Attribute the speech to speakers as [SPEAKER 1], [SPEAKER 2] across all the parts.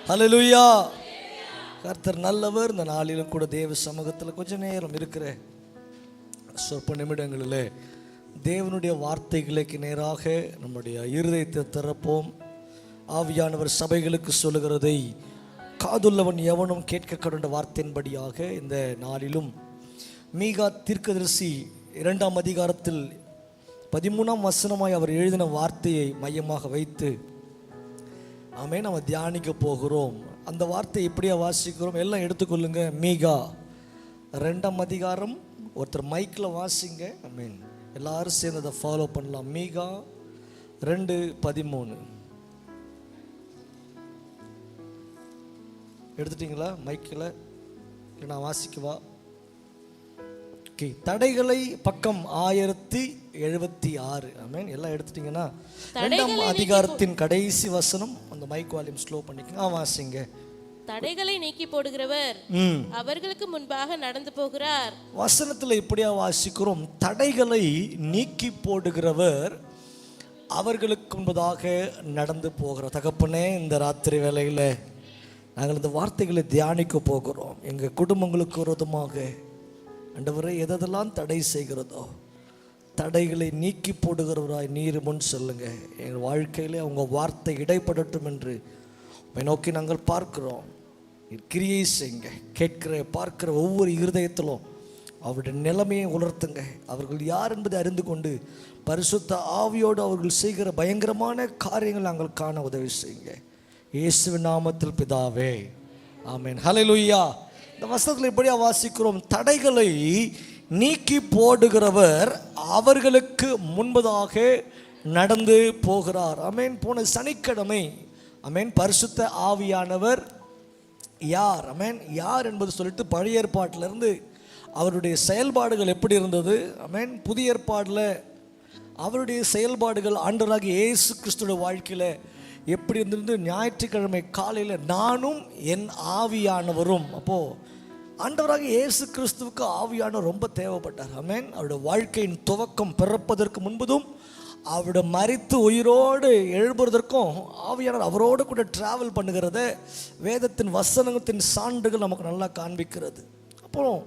[SPEAKER 1] ஹல்லேலூயா. கர்த்தர் நல்லவர். இந்த நாளிலும் கூட தேவ சமூகத்தில் கொஞ்ச நேரம் இருக்கிற சொற்ப நிமிடங்களில் தேவனுடைய வார்த்தைகளுக்கு நேராக நம்முடைய இருதயத்தை திறப்போம். ஆவியானவர் சபைகளுக்கு சொல்லுகிறதை காதுள்ளவன் எவனும் கேட்க கடந்த வார்த்தையின்படியாக இந்த நாளிலும் மீகா தீர்க்கதரிசி 2ஆம் அதிகாரத்தில் 13ஆம் வசனமாய் அவர் எழுதின வார்த்தையை மையமாக வைத்து நம்ம தியானிக்க போகிறோம். அந்த வார்த்தை எப்படியா வாசிக்கிறோம்? எல்லாம் எடுத்துக்கொள்ளுங்க. மீகா 2ஆம் அதிகாரம். ஒருத்தர் மைக்கில் வாசிங்க. எல்லாரும் சேர்ந்து அதை ஃபாலோ பண்ணலாம். மீகா 2:13 எடுத்துட்டீங்களா? மைக்கில் நான் வாசிக்கவா? ஓகே. தடைகளை பக்கம் 1076. எல்லாம் எடுத்துட்டீங்கன்னா 2ஆம் அதிகாரத்தின் கடைசி வசனம். அந்த மைக் வால்யூம் ஸ்லோ பண்ணிக்கங்க. வாசிங்க.
[SPEAKER 2] தடைகளை நீக்கி போடுகிறவர் அவர்களுக்கு முன்பாக நடந்து போகிறார்.
[SPEAKER 1] வசனத்துல இப்படியா வாசிக்கிறோம்? தடைகளை நீக்கி போடுகிறவர் அவர்களுக்கு முன்பதாக நடந்து போகிறார். தகப்பனே, இந்த ராத்திரி வேளையில நாங்கள் இந்த வார்த்தைகளை தியானிக்க போகிறோம். எங்கள் குடும்பங்களுக்கு விரோதமாக ஆண்டவரே எதெல்லாம் தடை செய்கிறதோ தடைகளை நீக்கி போடுகிறவராய் நீர் முன் சொல்லுங்க. எங்கள் வாழ்க்கையிலே அவங்க வார்த்தை இடைப்படட்டும் என்று நோக்கி நாங்கள் பார்க்கிறோம். கிரியை செய்யுங்க. கேட்கிற பார்க்கிற ஒவ்வொரு இருதயத்திலும் அவருடைய நிலைமையை உணர்த்துங்க. அவர்கள் யார் என்பதை அறிந்து கொண்டு பரிசுத்த ஆவியோடு அவர்கள் செய்கிற பயங்கரமான காரியங்கள் நாங்கள் காண உதவி செய்யுங்க. இயேசுவின் நாமத்தில் பிதாவே, ஆமென். ஹல்லேலூயா. இந்த வசனத்தில் இப்படியா வாசிக்கிறோம்? தடைகளை நீக்கி போடுகிறவர் அவர்களுக்கு முன்பதாக நடந்து போகிறார். ஆமென். போன சனிக்கிழமை பரிசுத்த ஆவியானவர் யார்? யார் என்பது சொல்லிட்டு பழைய ஏற்பாட்டிலிருந்து அவருடைய செயல்பாடுகள் எப்படி இருந்தது, புதிய ஏற்பாடில் அவருடைய செயல்பாடுகள் ஆண்டவராகிய இயேசு கிறிஸ்துவோட வாழ்க்கையில் எப்படி இருந்திருந்து ஞாயிற்றுக்கிழமை காலையில் நானும் என் ஆவியானவரும். அப்போது ஆண்டவராகிய இயேசு கிறிஸ்துவுக்கு ஆவியானவர் ரொம்ப தேவைப்பட்டார். அவருடைய வாழ்க்கையின் துவக்கம் பிறப்பதற்கு முன்பதும் அவருடைய மரித்து உயிரோடு எழுப்புவதற்கும் ஆவியானவர் அவரோடு கூட டிராவல் பண்ணுகிறத வேதத்தின் வசனத்தின் சான்றுகள் நமக்கு நல்லா காண்பிக்கிறது. அப்புறம்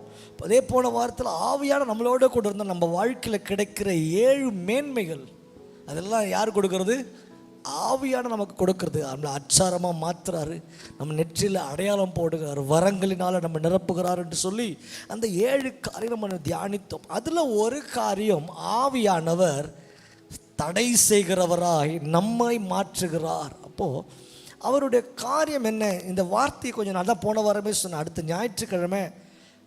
[SPEAKER 1] அதே போன வாரத்தில் ஆவியானவர் நம்மளோட கூட இருந்தால் நம்ம வாழ்க்கையில் கிடைக்கிற 7 மேன்மைகள் அதெல்லாம் யார் கொடுக்கறது? ஆவியான நமக்கு கொடுக்கறது. நம்மளை அச்சாரமாக மாற்றுறாரு, நம்ம நெற்றியில் அடையாளம் போடுகிறார், வரங்களினால் நம்ம நிரப்புகிறார் என்று சொல்லி அந்த 7 காரியம் நம்ம தியானித்தோம். அதில் ஒரு காரியம் ஆவியானவர் தடை செய்கிறவராய் நம்மை மாற்றுகிறார். அப்போது அவருடைய காரியம் என்ன? இந்த வார்த்தையை கொஞ்சம் நல்லா போன வாரமே சொன்னேன். அடுத்த ஞாயிற்றுக்கிழமை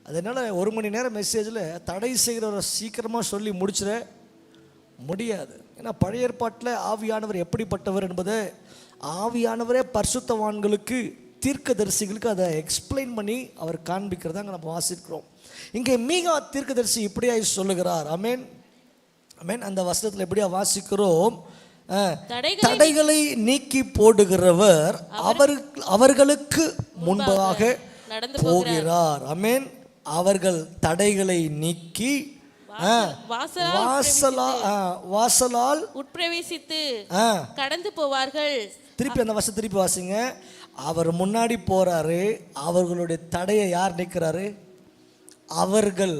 [SPEAKER 1] அதனால் 1 மணி நேரம் மெசேஜில் தடை செய்கிறவரை சீக்கிரமாக சொல்லி முடிச்சிட முடியாது. ஏன்னா பழைய ஏற்பாட்டில் ஆவியானவர் எப்படிப்பட்டவர் என்பதை ஆவியானவரே பரிசுத்தவான்களுக்கு தீர்க்கதரிசிகளுக்கு அதை எக்ஸ்பிளைன் பண்ணி அவர் காண்பிக்கிறதாங்க நம்ம வாசிக்கிறோம். இங்கே மீகா தீர்க்கதரிசி இப்படியாய் சொல்லுகிறார். ஆமென். அந்த வசனத்தில் எப்படியா வாசிக்கிறோம்? தடைகளை நீக்கி போடுகிறவர் அவர்களுக்கு முன்பாக போகிறார். ஆமென். அவர்கள் தடைகளை நீக்கி வாசலால்
[SPEAKER 2] உட்பிரவேசித்து கடந்து போவார்கள்.
[SPEAKER 1] திருப்பி அந்த வசனம் திருப்பி வாசிங்க. அவர் முன்னாடி போறாரு. அவர்களுடைய தடையை யார் நீக்கிறாரு? அவர்கள்.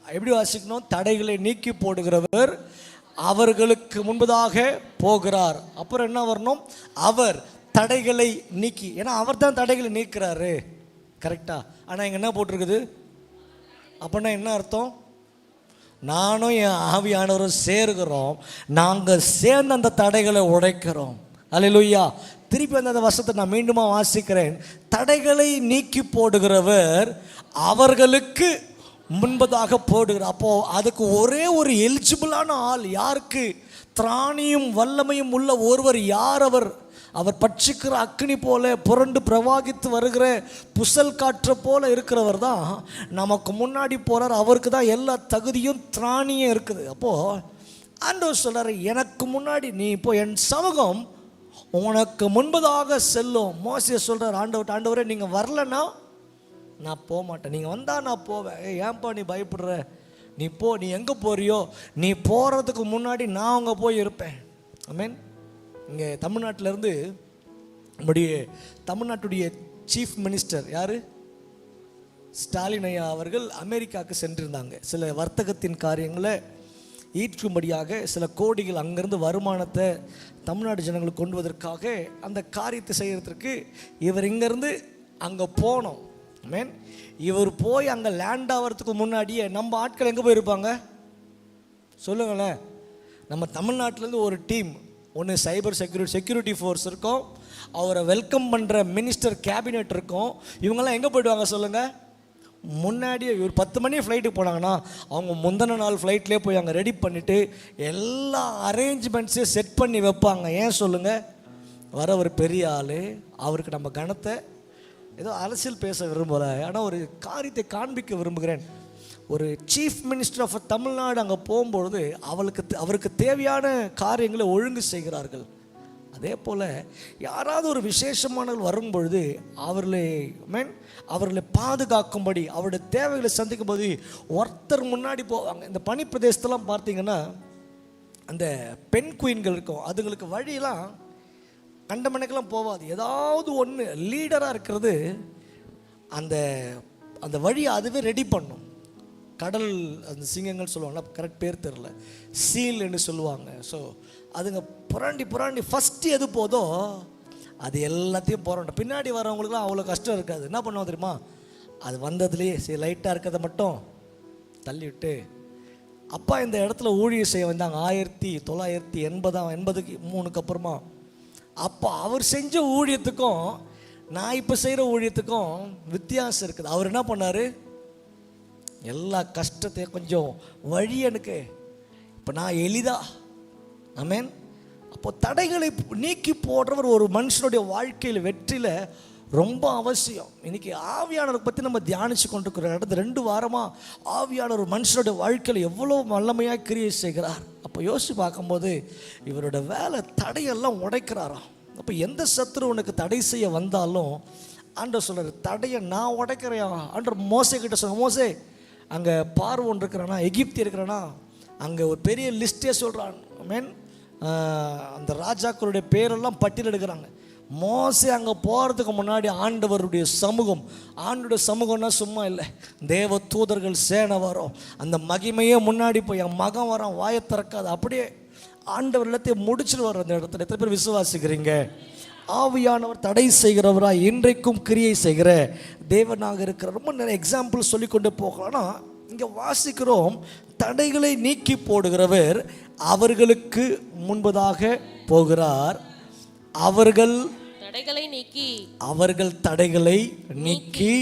[SPEAKER 1] எப்படி வாசிக்கணும்? தடைகளை நீக்கி போடுகிறவர் அவர்களுக்கு முன்பதாக போகிறார். அப்புறம் என்ன வரணும்? அவர் தடைகளை நீக்கி. ஏன்னா அவர் தான் தடைகளை நீக்கிறாரு. கரெக்டா? ஆனால் இங்கே என்ன போட்டிருக்குது? அப்படின்னா என்ன அர்த்தம்? நானும் என் ஆவியானவரும் சேர்கிறோம். நாங்கள் சேர்ந்து அந்த தடைகளை உடைக்கிறோம். அல்லேலூயா. திருப்பி அந்த வசனத்தை நான் மீண்டுமா வாசிக்கிறேன். தடைகளை நீக்கி போடுகிறவர் அவர்களுக்கு முன்பதாக போடுகிறார். அப்போ அதுக்கு ஒரே ஒரு எலிஜிபிளான ஆள் யாருக்கு? திராணியும் வல்லமையும் உள்ள ஒருவர். யார் அவர்? அவர் பட்சிக்கிற அக்னி போல புரண்டு பிரவாகித்து வருகிற புசல் காற்று போல இருக்கிறவர் தான் நமக்கு முன்னாடி போறார். அவருக்கு தான் எல்லா தகுதியும் திராணியும் இருக்குது. அப்போது ஆண்டவர் சொல்றாரு, எனக்கு முன்னாடி நீ இப்போ என் சமூகம் உனக்கு முன்பதாக செல்லும். மோசே சொல்றார் ஆண்டவரே, நீங்கள் வரலன்னா நான் போக மாட்டேன், நீங்கள் வந்தால் நான் போவேன். ஏன்பா நீ பயப்படுற? நீ போ. நீ எங்கே போறியோ நீ போகிறதுக்கு முன்னாடி நான் அங்கே போய் இருப்பேன். ஆமென். இங்கே தமிழ்நாட்டிலேருந்து நம்முடைய தமிழ்நாட்டுடைய சீஃப் மினிஸ்டர் யார்? ஸ்டாலின் ஐயா அவர்கள் அமெரிக்காவுக்கு சென்றிருந்தாங்க. சில வர்த்தகத்தின் காரியங்களை ஈற்றும்படியாக சில கோடிகள் அங்கேருந்து வருமானத்தை தமிழ்நாடு ஜனங்களுக்கு கொண்டு வருவதற்காக அந்த காரியத்தை செய்கிறதுக்கு இவர் இங்கேருந்து அங்கே போனோம். மேன் இவர் போய் அங்கே லேண்ட் ஆகிறதுக்கு முன்னாடியே நம்ம ஆட்கள் எங்கே போயிருப்பாங்க சொல்லுங்களேன்? நம்ம தமிழ்நாட்டிலேருந்து ஒரு டீம் ஒன்று சைபர் செக்யூரிட்டி ஃபோர்ஸ் இருக்கும், அவரை வெல்கம் பண்ணுற மினிஸ்டர் கேபினெட் இருக்கும். இவங்கெல்லாம் எங்கே போய்டுவாங்க சொல்லுங்கள்? முன்னாடியே இவர் 10 மணி ஃப்ளைட்டுக்கு போனாங்கன்னா அவங்க முந்தின நாள் ஃப்ளைட்லேயே போய் அங்கே ரெடி பண்ணிவிட்டு எல்லா அரேஞ்ச்மெண்ட்ஸையும் செட் பண்ணி வைப்பாங்க. ஏன் சொல்லுங்கள்? வர ஒரு பெரிய ஆள், அவருக்கு நம்ம கணத்தை ஏதோ அரசியல் பேச விரும்பலை, ஆனால் ஒரு காரியத்தை காண்பிக்க விரும்புகிறேன். ஒரு சீஃப் மினிஸ்டர் ஆஃப் தமிழ்நாடு அங்கே போகும்பொழுது அவருக்கு தேவையான காரியங்களை ஒழுங்கு செய்கிறார்கள். அதே போல் யாராவது ஒரு விசேஷமானவர்கள் வரும்பொழுது அவர்களை பாதுகாக்கும்படி அவருடைய தேவைகளை சந்திக்கும் போது ஒருத்தர் முன்னாடி போவாங்க. இந்த பனி பிரதேசத்தெல்லாம் பார்த்தீங்கன்னா அந்த பெண் குயின்கள் இருக்கும், அதுங்களுக்கு வழியெல்லாம் கண்டமனைக்கெல்லாம் போகாது. ஏதாவது ஒன்று லீடராக இருக்கிறது அந்த அந்த வழியை அதுவே ரெடி பண்ணும். கடல் அந்த சிங்கங்கள் சொல்லுவாங்க, கரெக்ட் பேர் தெரில, சீல் என்று சொல்லுவாங்க. ஸோ அதுங்க புராண்டி ஃபஸ்ட்டு எது போதோ அது எல்லாத்தையும் போராட்டம். பின்னாடி வரவங்களுக்குலாம் அவ்வளோ கஷ்டம் இருக்காது. என்ன பண்ணுவோம் தெரியுமா? அது வந்ததுலேயே சரி லைட்டாக இருக்கிறத மட்டும் தள்ளிவிட்டு, அப்பா இந்த இடத்துல ஊழியர் செய்ய வந்தாங்க 1983 அப்புறமா. அப்போ அவர் செஞ்ச ஊழியத்துக்கும் நான் இப்போ செய்கிற ஊழியத்துக்கும் வித்தியாசம் இருக்குது. அவர் என்ன பண்ணார்? எல்லா கஷ்டத்தையும் கொஞ்சம் வழி எனக்கு இப்போ நான் எளிதா ஆமென். அப்போ தடைகளை நீக்கி போடுறவர் ஒரு மனுஷனுடைய வாழ்க்கையில் வெற்றியில் ரொம்ப அவசியம். இன்னைக்கு ஆவியானவரை பற்றி நம்ம தியானித்து கொண்டிருக்கிற இடத்துல 2 வாரமாக ஆவியானவர் ஒரு மனுஷனுடைய வாழ்க்கையில் எவ்வளோ வல்லமையாக கிரியை செய்கிறார். அப்போ யோசித்து பார்க்கும்போது இவரோட வேலை தடையெல்லாம் உடைக்கிறாராம். அப்போ எந்த சத்துரு உனக்கு தடை செய்ய வந்தாலும் ஆண்டவர் சொல்கிறார், தடையை நான் உடைக்கிறேன். ஆண்டவர் மோசே கிட்ட சொன்ன, மோசே அங்கே பார்வோன் இருக்கிறானா, எகிப்தி இருக்கிறானா, அங்கே ஒரு பெரிய லிஸ்ட்டே சொல்கிறான். மீன் அந்த ராஜாக்களுடைய பேரெல்லாம் பட்டியல் எடுக்கிறாங்க. மோசே அங்கே போகிறதுக்கு முன்னாடி ஆண்டவருடைய சமூகம்னா சும்மா இல்லை, தேவ தூதர்கள் சேனை வரும், அந்த மகிமையே முன்னாடி போய் என் மகன் வரான் வாயை திறக்காது, அப்படியே ஆண்டவர் எல்லாத்தையும் முடிச்சுட்டு அந்த இடத்துல. எத்தனை பேர் விசுவாசிக்கிறீங்க? ஆவியானவர் தடை செய்கிறவராய் இன்றைக்கும் கிரியை செய்கிற தேவனாக இருக்கிற ரொம்ப நிறைய எக்ஸாம்பிள் சொல்லிக்கொண்டு போகலாம்னா இங்கே வாசிக்கிறோம், தடைகளை நீக்கி போடுகிறவர் அவர்களுக்கு முன்பதாக போகிறார். அவர்கள் தடைகளை நீக்கி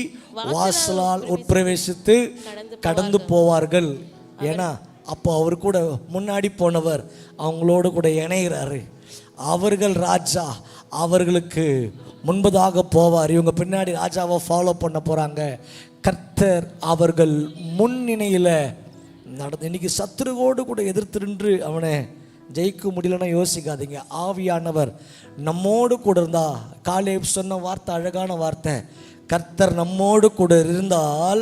[SPEAKER 1] வாசலால் உட்பிரவேசித்து கடந்து போவார்கள். ஏன்னா அப்போ அவர் கூட முன்னாடி போனவர் அவங்களோடு கூட இணைகிறாரு. அவர்கள் ராஜா அவர்களுக்கு முன்பதாக போவார், இவங்க பின்னாடி ராஜாவை ஃபாலோ பண்ண போகிறாங்க. கர்த்தர் அவர்கள் முன்னிலையில் நடந்து. இன்னைக்கு சத்துருவோடு கூட எதிர்த்து நின்று அவனை ஜெயிக்க முடியலன்னா யோசிக்காதீங்க. ஆவியானவர் நம்மோடு கூட இருந்தா, காலேப் சொன்ன வார்த்தை அழகான வார்த்தை, கர்த்தர் நம்மோடு கூட இருந்தால்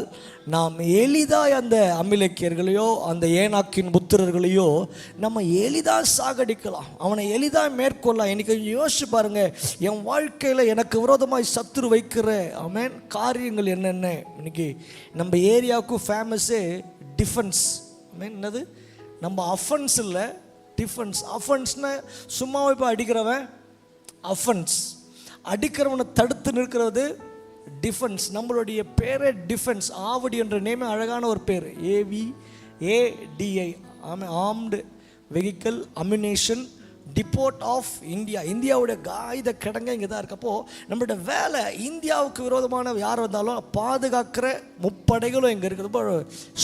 [SPEAKER 1] நாம் எளிதாக அந்த அமிலேக்கியர்களையோ அந்த ஏனாக்கின் புத்திரர்களையோ நம்ம எளிதாக சாகடிக்கலாம், அவனை எளிதாக மேற்கொள்ளலாம். இன்னைக்கு யோசிச்சு பாருங்க, என் வாழ்க்கையில் எனக்கு விரோதமாய் சத்துரு வைக்கிற ஆமென் காரியங்கள் என்னென்ன. இன்னைக்கு நம்ம ஏரியாவுக்கு ஃபேமஸே டிஃபென்ஸ். ஆமென். என்னது? நம்ம அஃபென்ஸ் இல்லை, டிஃபென்ஸ். அஃபென்ஸ்னா சும்மாவே இப்போ அடிக்கிறவன் அஃபென்ஸ், அடிக்கிறவனை தடுத்து நிற்கிறது டிஃபென்ஸ். நம்மளுடைய பேரே டிஃபென்ஸ். ஆவடி என்ற நேமே அழகான ஒரு பேர், AVADI, armed vehicle ammunition depot of India. இந்தியாவுடைய ஆயுத கிடங்க இங்கே தான் இருக்கப்போ நம்மளோட வேலை இந்தியாவுக்கு விரோதமான யார் வந்தாலும் பாதுகாக்கிற முப்படைகளும் இங்கே இருக்குது. ரொம்ப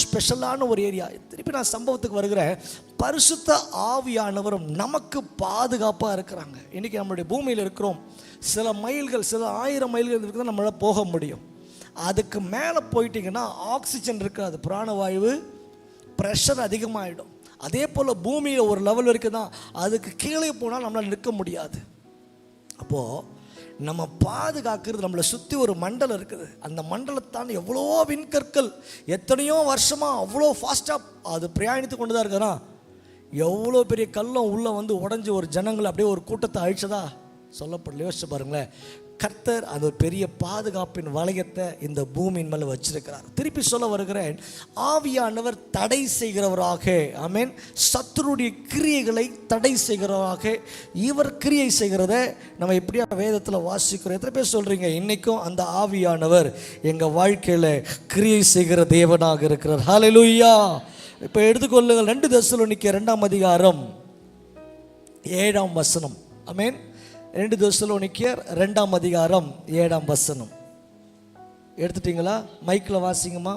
[SPEAKER 1] ஸ்பெஷலான ஒரு ஏரியா. திருப்பி நான் சம்பவத்துக்கு வருகிறேன். பரிசுத்த ஆவியானவரும் நமக்கு பாதுகாப்பாக இருக்கிறாங்க. இன்றைக்கி நம்மளுடைய பூமியில் இருக்கிறோம், சில மைல்கள், சில 1000 மைல்கள் இருக்குது தான் நம்மளால் போக முடியும். அதுக்கு மேலே போயிட்டிங்கன்னா ஆக்சிஜன் இருக்காது, பிராணவாயு, ப்ரெஷர் அதிகமாகிடும். அதே போல் பூமியில் ஒரு லெவல் வரைக்கும் தான், அதுக்கு கீழே போனால் நம்மளால் நிற்க முடியாது. அப்போது நம்ம பாதுகாக்கிறது, நம்மளை சுற்றி ஒரு மண்டலம் இருக்குது. அந்த மண்டலத்தான் எவ்வளோ விண்கற்கள் எத்தனையோ வருஷமாக அவ்வளோ ஃபாஸ்ட்டாக அது பிரயாணித்து கொண்டு தான் இருக்கிறான். எவ்வளோ பெரிய கல்லம் உள்ளே வந்து உடஞ்சி ஒரு ஜனங்களை அப்படியே ஒரு கூட்டத்தை அழிச்சதா சொல்லப்படல. யோசிச்சு பாருங்களேன், கர்த்தர் அது ஒரு பெரிய பாதுகாப்பின் வளையத்தை இந்த பூமியின் மேலே வச்சிருக்கிறார். திருப்பி சொல்ல வருகிறேன், ஆவியானவர் தடை செய்கிறவராக, ஆமென், சத்துருடைய கிரியைகளை தடை செய்கிறவராக இவர் கிரியை செய்கிறத நம்ம எப்படியா வேதத்தில் வாசிக்கிறோம். எத்தனை பேர் சொல்கிறீங்க இன்றைக்கும் அந்த ஆவியானவர் எங்கள் வாழ்க்கையில் கிரியை செய்கிற தேவனாக இருக்கிறார்? ஹல்லேலூயா. இப்போ எடுத்துக்கொள்ளுங்கள் 2 தெசலோனிக்கேயர் 2ஆம் அதிகாரம் 7ஆம் வசனம். ஆமென். 2 தெசலோனிக்கேயர் 2ஆம் அதிகாரம் 7ஆம் வசனம். எடுத்துட்டீங்களா? மைக்கில் வாசிங்கம்மா.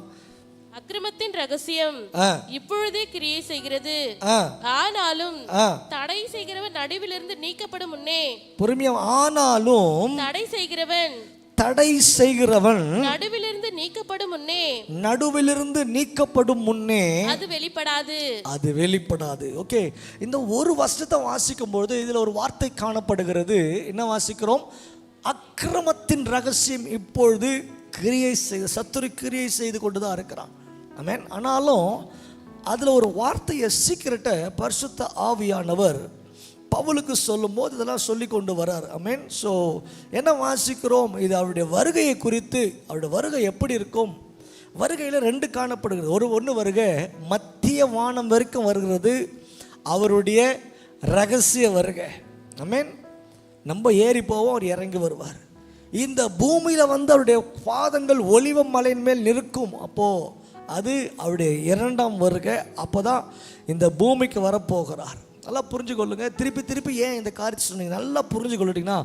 [SPEAKER 2] அக்கிரமத்தின் ரகசியம் இப்பொழுதே கிரியை செய்கிறது, ஆனாலும் தடை செய்கிறவன் நடுவிலிருந்து நீக்கப்படும் முன்னே. பொறுமையா. ஆனாலும் தடை செய்கிறவன் நடுவிலிருந்து நீக்கப்படும் முன்னே அது வெளிப்படாது. ஓகே, இந்த ஒரு வசனத்தை வாசிக்கும் பொழுது இதுல ஒரு வார்த்தை காணப்படுகிறது. என்ன வாசிக்கிறோம்? அக்கிரமத்தின் ரகசியம் இப்பொழுது கிரியை செய்து, சத்துரு கிரியை செய்து கொண்டுதான் இருக்கிறான். ஆமென். ஆனாலும் அதுல ஒரு வார்த்தையை சீக்கிரட்டை பரிசுத்த ஆவியானவர் பவுலுக்கு சொல்லும் போது இதெல்லாம் சொல்லி கொண்டு வரார். ஆமென். ஸோ என்ன வாசிக்கிறோம்? இது அவருடைய வருகையை குறித்து. அவருடைய வருகை எப்படி இருக்கும்? வருகையில் 2 காணப்படுகிறது. ஒன்று வருகை மத்திய வானம் வரைக்கும் வருகிறது, அவருடைய ரகசிய வருகை. ஆமென். நம்ம ஏறி போவோம், அவர் இறங்கி வருவார். இந்த பூமியில் வந்து அவருடைய பாதங்கள் ஒலிவ மலையின் மேல் நிற்கும். அப்போது அது அவருடைய 2ஆம் வருகை. அப்போ தான் இந்த பூமிக்கு வரப்போகிறார். நல்லா புரிஞ்சு கொள்ளுங்க. திருப்பி ஏன் இந்த காரியத்தை சொன்னீங்க? நல்லா புரிஞ்சு கொள்ளிட்டீங்கன்னா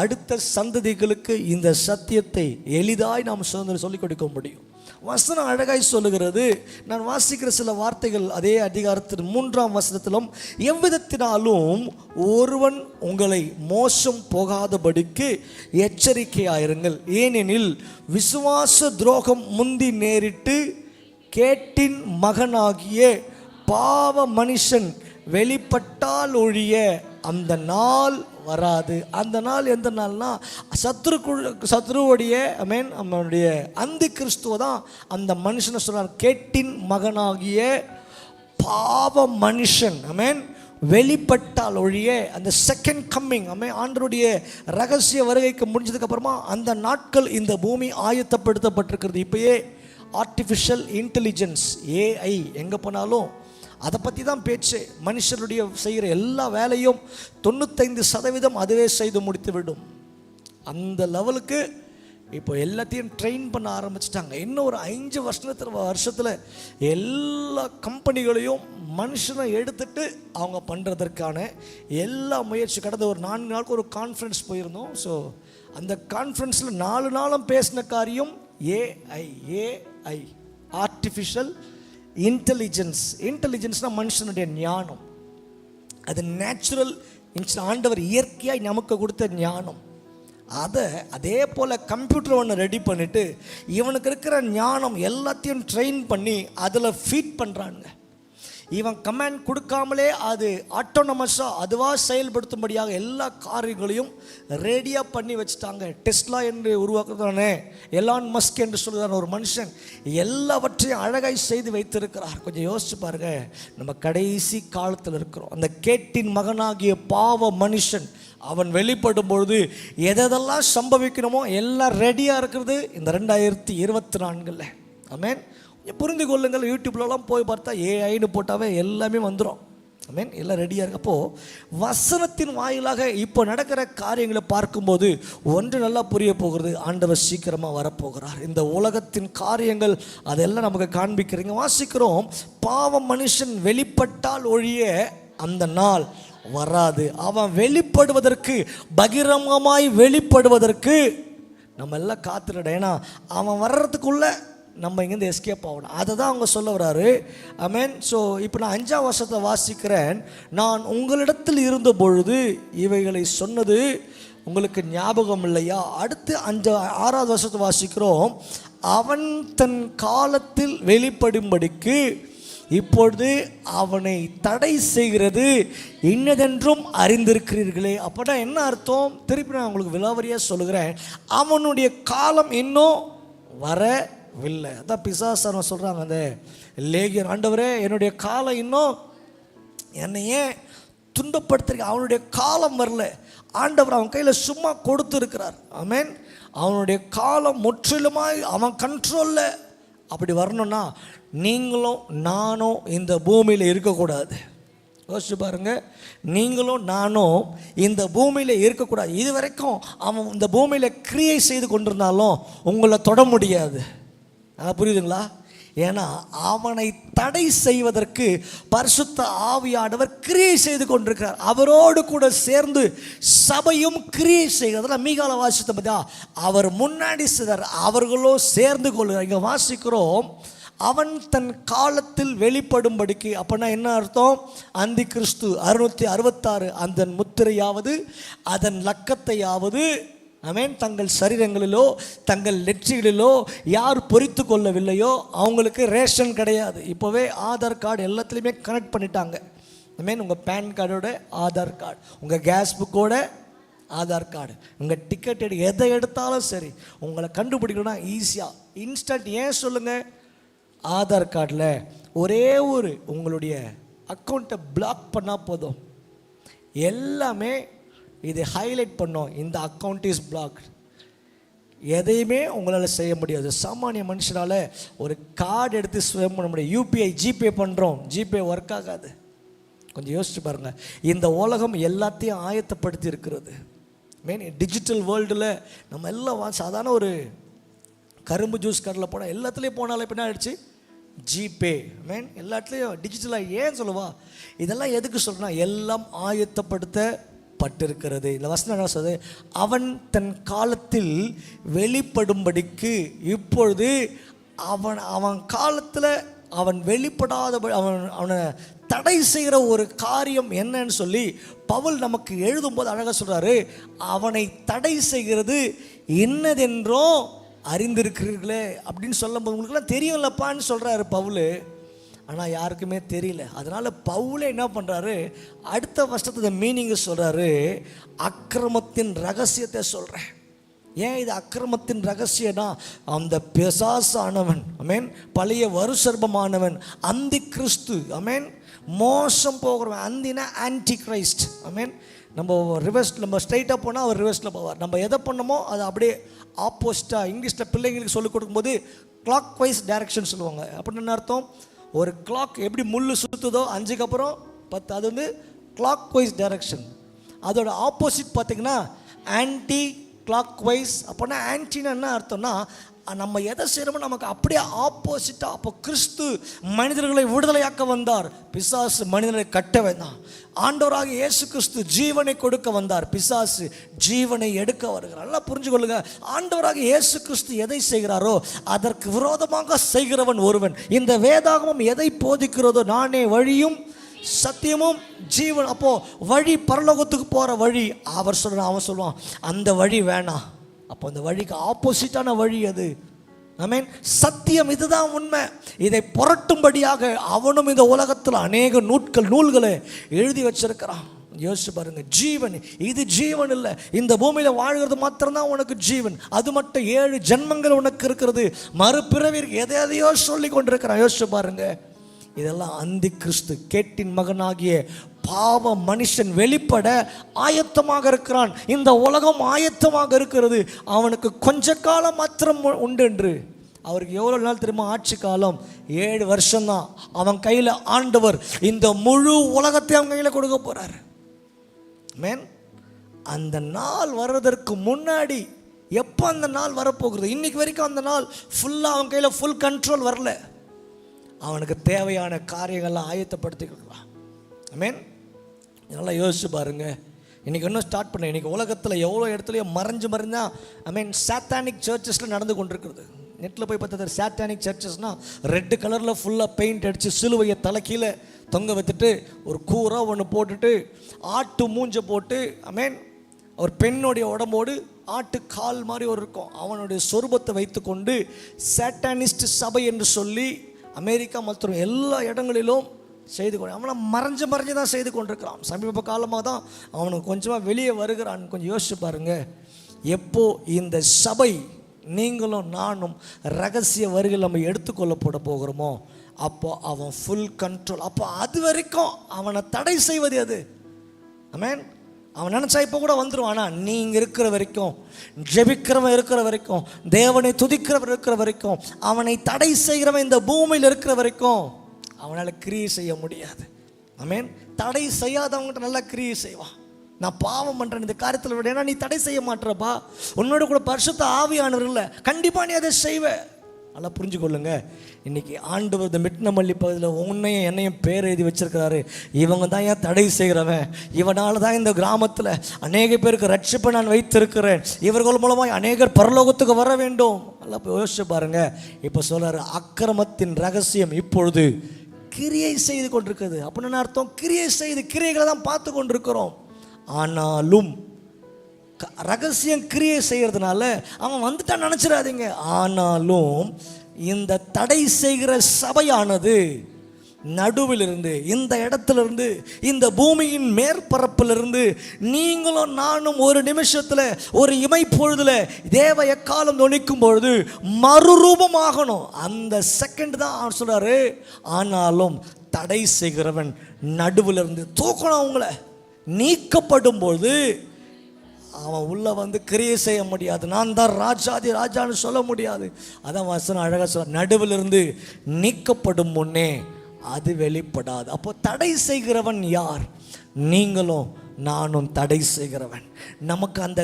[SPEAKER 2] அடுத்த சந்ததிகளுக்கு இந்த சத்தியத்தை எளிதாய் நாம் சொல்லிக் கொடுக்க முடியும். வசனம் அழகாய் சொல்லுகிறது. நான் வாசிக்கிற சில வார்த்தைகள் அதே அதிகாரத்தின் 3ஆம் வசனத்திலும், எவ்விதத்தினாலும் ஒருவன் உங்களை மோசம் போகாதபடிக்கு எச்சரிக்கையாயிருங்கள், ஏனெனில் விசுவாச துரோகம் முந்தி நேரிட்டு கேட்டின் மகனாகிய பாவ மனுஷன் வெளிப்பட்டால் ஒழிய அந்த நாள் வராது. அந்த நாள் எந்த நாள்னா சத்ருவுடைய நம்மளுடைய அந்தி கிறிஸ்துவ தான் அந்த மனுஷனை சொல்றார். கேட்டின் மகனாகிய பாவ மனுஷன் வெளிப்பட்டால் ஒழிய அந்த செகண்ட் கம்மிங், ஆண்டவருடைய ரகசிய வருகைக்கு முடிஞ்சதுக்கு அப்புறமா அந்த நாட்கள் இந்த பூமி ஆயத்தப்படுத்தப்பட்டிருக்கிறது. இப்பயே ஆர்டிஃபிஷியல் இன்டெலிஜென்ஸ், ஏஐ எங்கே போனாலும் அதை பற்றி தான் பேச்சு. மனுஷருடைய செய்கிற எல்லா வேலையும் 95% அதுவே செய்து முடித்து விடும். அந்த லெவலுக்கு இப்போ எல்லாத்தையும் ட்ரெயின் பண்ண ஆரம்பிச்சிட்டாங்க. இன்னும் ஒரு 5 வருஷத்தில் எல்லா கம்பெனிகளையும் மனுஷனை எடுத்துட்டு அவங்க பண்ணுறதற்கான எல்லா முயற்சி. கடந்த ஒரு 4 நாளுக்கு ஒரு கான்ஃபரன்ஸ் போயிருந்தோம். ஸோ அந்த கான்ஃபரன்ஸில் 4 நாளும் பேசின காரியம் ஏஐ, ஆர்டிஃபிஷியல் இன்டெலிஜென்ஸ்னால் மனுஷனுடைய ஞானம். அது நேச்சுரல், ஆண்டவர் இயற்கையாக நமக்கு கொடுத்த ஞானம். அதை அதே போல் கம்ப்யூட்டர் ஒன்று ரெடி பண்ணிவிட்டு இவனுக்கு இருக்கிற ஞானம் எல்லாத்தையும் ட்ரெயின் பண்ணி அதில் ஃபீட் பண்ணுறானுங்க. இவன் கமாண்ட் கொடுக்காமலே அது ஆட்டோனமஸாக அதுவாக செயல்படுத்தும்படியாக எல்லா காரியங்களையும் ரெடியாக பண்ணி வச்சுட்டாங்க. டெஸ்லா என்று உருவாக்குறதானே எலான் மஸ்க் என்று சொல்கிறான் ஒரு மனுஷன், எல்லாவற்றையும் அழகாய் செய்து வைத்திருக்கிறார். கொஞ்சம் யோசிச்சு பாருங்க, நம்ம கடைசி காலத்தில் இருக்கிறோம். அந்த கேட்டின் மகனாகிய பாவ மனுஷன் அவன் வெளிப்படும் பொழுது எதெல்லாம் சம்பவிக்கணுமோ எல்லாம் ரெடியாக இருக்கிறது இந்த 2024. ஆமென். புரிந்து கொள்ளுங்கள். யூடியூப்லலாம் போய் பார்த்தா ஏஐன்னு போட்டாவே எல்லாமே வந்துடும். ஆமென். எல்லாம் ரெடியாக இருக்கு. அப்போது வசனத்தின் வாயிலாக இப்போ நடக்கிற காரியங்களை பார்க்கும்போது ஒன்று நல்லா புரிய போகிறது, ஆண்டவர் சீக்கிரமாக வரப்போகிறார். இந்த உலகத்தின் காரியங்கள் அதெல்லாம் நமக்கு காண்பிக்கிறீங்க. வாசிக்கிறோம், பாவ மனுஷன் வெளிப்பட்டால் ஒழிய அந்த நாள் வராது. அவன் வெளிப்படுவதற்கு, பகிரங்கமாய் வெளிப்படுவதற்கு நம்ம எல்லாம் காத்துடணும். ஏன்னா அவன் வர்றதுக்குள்ள நம்ம இங்கேருந்து எஸ்கேப் ஆகணும். அதை தான் அவங்க சொல்ல வர்றாரு. ஆமென். ஸோ இப்போ நான் 5ஆம் வசனத்தை வாசிக்கிறேன். நான் உங்களிடத்தில் இருந்த பொழுது இவைகளை சொன்னது உங்களுக்கு ஞாபகம் இல்லையா? அடுத்து 6வது வசனத்தை வாசிக்கிறோம். அவன் தன் காலத்தில் வெளிப்படும்படிக்கு இப்பொழுது அவனை தடை செய்கிறது இன்னதென்றும் அறிந்திருக்கிறீர்களே. அப்படின்னா என்ன அர்த்தம்? திருப்பி நான் உங்களுக்கு விலாவரியாக சொல்லுகிறேன். அவனுடைய காலம் இன்னும் வரவில்லை. அதான் பிசாசாரன் சொல்கிறாங்க, அந்த லேகியன், ஆண்டவரே என்னுடைய காலம் இன்னும் என்னை ஏன் துன்பப்படுத்துறீங்க? அவனுடைய காலம் வரல. ஆண்டவர் அவன் கையில் சும்மா கொடுத்துருக்கிறார். ஆமென். அவனுடைய காலம் முற்றிலுமாய் அவன் கண்ட்ரோலில் அப்படி வரணும்னா நீங்களும் நானும் இந்த பூமியில் இருக்கக்கூடாது. யோசிச்சு பாருங்க, நீங்களும் நானும் இந்த பூமியில் இருக்கக்கூடாது. இது வரைக்கும் அவன் இந்த பூமியில் கிரியை செய்து கொண்டிருந்தாலும் உங்களை தொட முடியாது. புரியுதுங்களா? ஏன்னா அவனை தடை செய்வதற்கு பரிசுத்த ஆவியானவர் கிரியை செய்து கொண்டிருக்கிறார். அவரோடு கூட சேர்ந்து சபையும் கிரியை செய்கிறதுல மீகால வாசித்த பத்தியா அவர் முன்னாடி செய்தார், அவர்களோ சேர்ந்து கொள்கிறார். இங்கே வாசிக்கிறோம், அவன் தன் காலத்தில் வெளிப்படும்படிக்கு. அப்படின்னா என்ன அர்த்தம்? அந்தி கிறிஸ்து 666 அந்த முத்திரையாவது அதன் லக்கத்தையாவது ஆமென் தங்கள் சரீரங்களிலோ தங்கள் நெற்றிகளிலோ யார் பொறித்து கொள்ளவில்லையோ அவங்களுக்கு ரேஷன் கிடையாது. இப்போவே ஆதார் கார்டு எல்லாத்துலேயுமே கனெக்ட் பண்ணிட்டாங்க. ஆமென். உங்கள் பேன் கார்டோட ஆதார் கார்டு, உங்கள் கேஸ் புக்கோட ஆதார் கார்டு, உங்கள் டிக்கெட் எதை எடுத்தாலும் சரி உங்களை கண்டுபிடிக்கணும்னா ஈஸியாக இன்ஸ்டன்ட். ஏன் சொல்லுங்கள்? ஆதார் கார்டில் ஒரே ஒரு உங்களுடைய அக்கௌண்ட்டை பிளாக் பண்ணால் போதும், எல்லாமே இதை ஹைலைட் பண்ணோம், இந்த அக்கௌண்ட் இஸ் பிளாக். எதையுமே உங்களால் செய்ய முடியாது. சாமானிய மனுஷனால் ஒரு கார்டு எடுத்து ஸ்வைப் பண்ண முடியும். யூபிஐ ஜிபே பண்ணுறோம், ஜிபே ஒர்க் ஆகாது. கொஞ்சம் யோசிச்சு பாருங்கள். இந்த உலகம் எல்லாத்தையும் ஆயத்தப்படுத்தி இருக்கிறது. மெயின் டிஜிட்டல் வேர்ல்டில் நம்ம எல்லாம் சாதாரண ஒரு கரும்பு ஜூஸ் கடையில் போனால் எல்லாத்துலேயும் போனாலும் இப்போ என்ன ஆயிடுச்சு? ஜிபே. மெயின் எல்லாத்துலேயும் டிஜிட்டலாக. ஏன் சொல்லுவா? இதெல்லாம் எதுக்கு சொல்கிறேன்னா எல்லாம் ஆயத்தப்படுத்தப்பட்டிருக்கிறது. இந்த வசனம் என்ன சொல்லுது? அவன் தன் காலத்தில் வெளிப்படும்படிக்கு. இப்பொழுது அவன் காலத்தில் அவன் வெளிப்படாத அவனை தடை செய்கிற ஒரு காரியம் என்னன்னு சொல்லி பவுல் நமக்கு எழுதும்போது அழகாக சொல்கிறாரு, அவனை தடை செய்கிறது என்னதென்றோ அறிந்திருக்கிறீர்களே அப்படின்னு சொல்லும்போது உங்களுக்குலாம் தெரியும்லப்பான்னு சொல்கிறாரு பவுல். ஆனால் யாருக்குமே தெரியல. அதனால் பவுலே என்ன பண்ணுறாரு, அடுத்த வருஷத்து மீனிங்கை சொல்கிறாரு, அக்கிரமத்தின் ரகசியத்தை சொல்கிறேன். ஏன் இது அக்கிரமத்தின் ரகசியம்னா, அந்த பிசாசானவன் ஆமென், பழைய வருஷர்பமானவன், அந்தி கிறிஸ்து ஆமென், மோசம் போகிறவன். அந்தினா ஆன்டி கிரைஸ்ட் ஆமென். நம்ம ரிவர்ஸ், நம்ம ஸ்ட்ரைட்டாக போனால் அவர் ரிவர்ஸில் போவார். நம்ம எதை பண்ணமோ அது அப்படியே ஆப்போசிட்டாக. இங்கிலீஷில் பிள்ளைங்களுக்கு சொல்லிக் கொடுக்கும்போது கிளாக் வைஸ் டைரக்ஷன் சொல்லுவாங்க. அப்படின்னு அர்த்தம், ஒரு கிளாக் எப்படி முள் சுற்றுதோ 5க்கு அப்புறம் 10, அது வந்து கிளாக் வைஸ் டைரக்ஷன். அதோட ஆப்போசிட் பார்த்திங்கன்னா ஆன்டி கிளாக் வைஸ். அப்படின்னா ஆன்டின்னு என்ன அர்த்தம்னா நம்ம எதை செய்கிறோமோ நமக்கு அப்படியே ஆப்போசிட்டாக. அப்போ கிறிஸ்து மனிதர்களை விடுதலையாக்க வந்தார், பிசாசு மனிதர்களை கட்ட வந்தான். ஆண்டவராக இயேசு கிறிஸ்து ஜீவனை கொடுக்க வந்தார், பிசாசு ஜீவனை எடுக்க வருகிறார். நல்லா புரிஞ்சுக்கொள்ளுங்க, ஆண்டவராக இயேசு கிறிஸ்து எதை செய்கிறாரோ அதற்கு விரோதமாக செய்கிறவன் ஒருவன். இந்த வேதாகமம் எதை போதிக்கிறதோ, நானே வழியும் சத்தியமும் ஜீவன். அப்போ வழி பரலோகத்துக்கு போகிற வழி அவர் சொல்கிறான், அவன் சொல்லுவான் அந்த வழி வேணாம். அப்போ அந்த வழிக்கு ஆப்போசிட்டான வழி அது. ஆமென். சத்தியம் இதுதான் உண்மை. இதை புரட்டும்படியாக அவனும் இந்த உலகத்தில் அநேக நூல்களை எழுதி வச்சிருக்கிறான். யோசிச்சு பாருங்க, ஜீவன் இது ஜீவன் இல்லை. இந்த பூமியில் வாழ்கிறது மாத்திரம்தான் உனக்கு ஜீவன். அது மட்டும் 7 ஜென்மங்கள் உனக்கு இருக்கிறது. மறுபிறவிற்கு எதையோ சொல்லி கொண்டிருக்கிறான். யோசிச்சு பாருங்க. இதெல்லாம் அந்தி கிறிஸ்து, கேட்டின் மகனாகிய பாவ மனுஷன் வெளிப்பட ஆயத்தமாக இருக்கிறான். இந்த உலகம் ஆயத்தமாக இருக்கிறது. அவனுக்கு கொஞ்ச காலம் மாத்திரம் உண்டு என்று. அவருக்கு எவ்வளோ நாள் தெரியுமா ஆட்சி காலம்? 7 வருஷம்தான். அவன் கையில் ஆண்டவர் இந்த முழு உலகத்தை அவன் கையில் கொடுக்க போகிறார். மேன், அந்த நாள் வர்றதற்கு முன்னாடி எப்போ அந்த நாள் வரப்போகிறது? இன்னைக்கு வரைக்கும் அந்த நாள் ஃபுல்லாக அவன் கையில் ஃபுல் கண்ட்ரோல் வரல. அவனுக்கு தேவையான காரியங்கள்லாம் ஆயத்தப்படுத்திக்கலாம். ஆமென். நல்லா யோசிச்சு பாருங்க. இன்றைக்கி இன்னும் ஸ்டார்ட் பண்ணேன். இன்றைக்கி உலகத்தில் எவ்வளோ இடத்துலையோ மறைஞ்சா ஐ மீன் சாத்தானிக் சர்ச்சஸில் நடந்து கொண்டிருக்கிறது. நெட்டில் போய் பார்த்தா சாத்தானிக் சர்ச்சஸ்னால் ரெட் கலரில் ஃபுல்லாக பெயிண்ட் அடித்து சிலுவையை தலைக்கீழே தொங்க வைத்துட்டு ஒரு கூராக ஒன்று போட்டுட்டு ஆட்டு மூஞ்சை போட்டு ஐ மீன் ஒரு பெண்ணுடைய உடம்போடு ஆட்டு கால் மாதிரி ஒரு இருக்கும், அவனுடைய சொரூபத்தை வைத்து கொண்டு சாட்டானிஸ்ட் சபை என்று சொல்லி அமெரிக்கா மற்றும் எல்லா இடங்களிலும் செய்து கொண்டு அவனை மறைஞ்சு தான் செய்து கொண்டிருக்கிறான். சமீப காலமாக தான் அவனுக்கு கொஞ்சமாக வெளியே வருகிறான். கொஞ்சம் யோசிச்சு பாருங்க. எப்போ இந்த சபை நீங்களும் நானும் ரகசிய வரிகள் நம்ம எடுத்துக்கொள்ளப்பட போகிறோமோ அப்போ அவன் ஃபுல் கண்ட்ரோல். அப்போ அது வரைக்கும் அவனை தடை செய்வது அது. ஆமென். அவன் நினச்சா இப்போ கூட வந்துடுவானா? நீ இங்கே இருக்கிற வரைக்கும், ஜெபிக்கிறவன் இருக்கிற வரைக்கும், தேவனை துதிக்கிறவன் இருக்கிற வரைக்கும், அவனை தடை செய்கிறவன் இந்த பூமியில் இருக்கிற வரைக்கும் அவனால் கிரியை செய்ய முடியாது. ஆமென். தடை செய்யாதவங்ககிட்ட நல்லா கிரியை செய்வான். நான் பாவம் பண்ணுறேன் இந்த காரியத்தில் விட, ஏன்னா நீ தடை செய்ய மாட்டேறப்பா, உன்னோட கூட பரிசுத்த ஆவியானவர் இல்லை, கண்டிப்பாக நீ அதை செய்வ. நல்லா புரிஞ்சுக்கொள்ளுங்க. இன்றைக்கி ஆண்டவர் இந்த மிட்னமல்லி பகுதியில் உன்னையும் என்னையும் பேர் எழுதி வச்சிருக்கிறாரு. இவங்க தான் ஏன் தடை செய்கிறவன், இவனால தான் இந்த கிராமத்தில் அநேக பேருக்கு ரட்சிப்பை நான் வைத்திருக்கிறேன், இவர்கள் மூலமாக அநேகர் பரலோகத்துக்கு வர வேண்டும். நல்லா யோசிச்சு பாருங்க. இப்போ சொல்கிறாரு, அக்கிரமத்தின் ரகசியம் இப்பொழுது கிரியை செய்து கொண்டிருக்குது. அப்படின்னு அர்த்தம், கிரியை செய்து கிரியைகளை தான் பார்த்து கொண்டிருக்கிறோம். ஆனாலும் ரகசியம் கிரியை செய்கிறதுனால அவன் வந்துட்டான் நினச்சிடாதீங்க. ஆனாலும் இந்த தடை செய்கிற சபையானது நடுவிலிருந்து, இந்த இடத்துலேருந்து, இந்த பூமியின் மேற்பரப்பிலிருந்து நீங்களும் நானும் ஒரு நிமிஷத்தில், ஒரு இமைப்பொழுதில் தேவ எக்காலம் நொனிக்கும் பொழுது மறுரூபமாகணும். அந்த செகண்ட் தான் அவர் சொல்கிறாரு, ஆனாலும் தடை செய்கிறவன் நடுவிலிருந்து தூக்கணும். அவங்கள நீக்கப்படும் பொழுது அவன் உள்ளே வந்து கிரியை செய்ய முடியாது. நான் தான் ராஜாதி ராஜான்னு சொல்ல முடியாது. அதான் வசனம் அழகாக சொல்ல, நடுவிலிருந்து நீக்கப்படும் முன்னே அது வெளிப்படாது. அப்போ தடை செய்கிறவன் யார்? நீங்களும் நானும் தடை செய்கிறவன். நமக்கு அந்த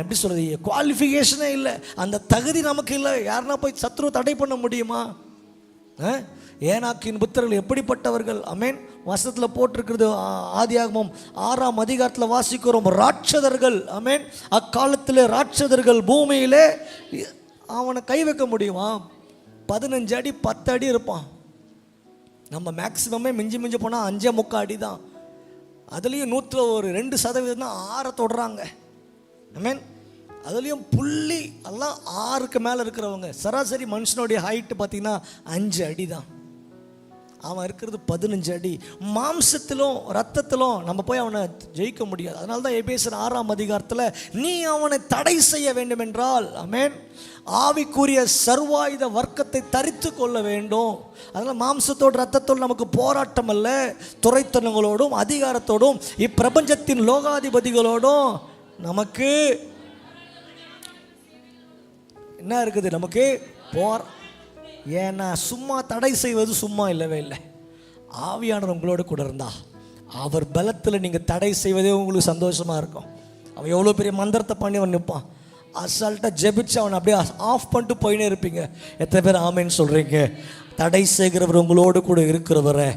[SPEAKER 2] எப்படி சொல்கிறது, குவாலிஃபிகேஷனே இல்லை, அந்த தகுதி நமக்கு இல்லை. யாருன்னா போய் சத்ரு தடை பண்ண முடியுமா? ஏனாக்கின் புத்திரர்கள் எப்படிப்பட்டவர்கள்? அமேன். வசனத்தில் போட்டிருக்கிறது, ஆதியாகமம் 6ஆம் அதிகாரத்தில் வாசிக்கிறோம், ராட்சதர்கள். அமேன். அக்காலத்தில் ராட்சதர்கள் பூமியிலே அவனை கை வைக்க முடியுமா? 15 அடி 10 அடி இருப்பான். நம்ம மேக்சிமமே மிஞ்சி மிஞ்சி போனால் 5.25 அடி தான். அதுலேயும் 102% தான் 6 தொடுறாங்க. அமேன். அதுலேயும் புள்ளி எல்லாம் 6க்கு மேலே இருக்கிறவங்க. சராசரி மனுஷனுடைய ஹைட்டு பார்த்தீங்கன்னா 5 அடி தான். அவன் இருக்கிறது 15 அடி. மாம்சத்திலும் ரத்தத்திலும் நம்ம போய் அவனை ஜெயிக்க முடியாது. அதனால தான் எபேசியர் 6ஆம் அதிகாரத்தில் நீ அவனை தடை செய்ய வேண்டும் என்றால், ஆமென், ஆவிக்குரிய சர்வாயுத வர்க்கத்தை தரித்து கொள்ள வேண்டும். அதனால் மாம்சத்தோடு ரத்தத்தோடு நமக்கு போராட்டம் அல்ல, துரைத்தனங்களோடும் அதிகாரத்தோடும் இப்பிரபஞ்சத்தின் லோகாதிபதிகளோடும் நமக்கு என்ன இருக்குது? நமக்கு ஏன்னா சும்மா தடை செய்வது சும்மா இல்லவே இல்லை. ஆவியானவர் உங்களோடு கூட இருந்தா அவர் பலத்தில் நீங்கள் தடை செய்வதே உங்களுக்கு சந்தோஷமாக இருக்கும். அவன் எவ்வளோ பெரிய மந்திரத்தை பண்ணி அவன் நிற்பான், அசால்ட்டாக ஜெபிச்சு அவனை அப்படியே ஆஃப் பண்ணிட்டு போயினே இருப்பீங்க. எத்தனை பேர் ஆமேன்னு சொல்கிறீங்க? தடை செய்கிறவர் உங்களோடு கூட இருக்கிறவரை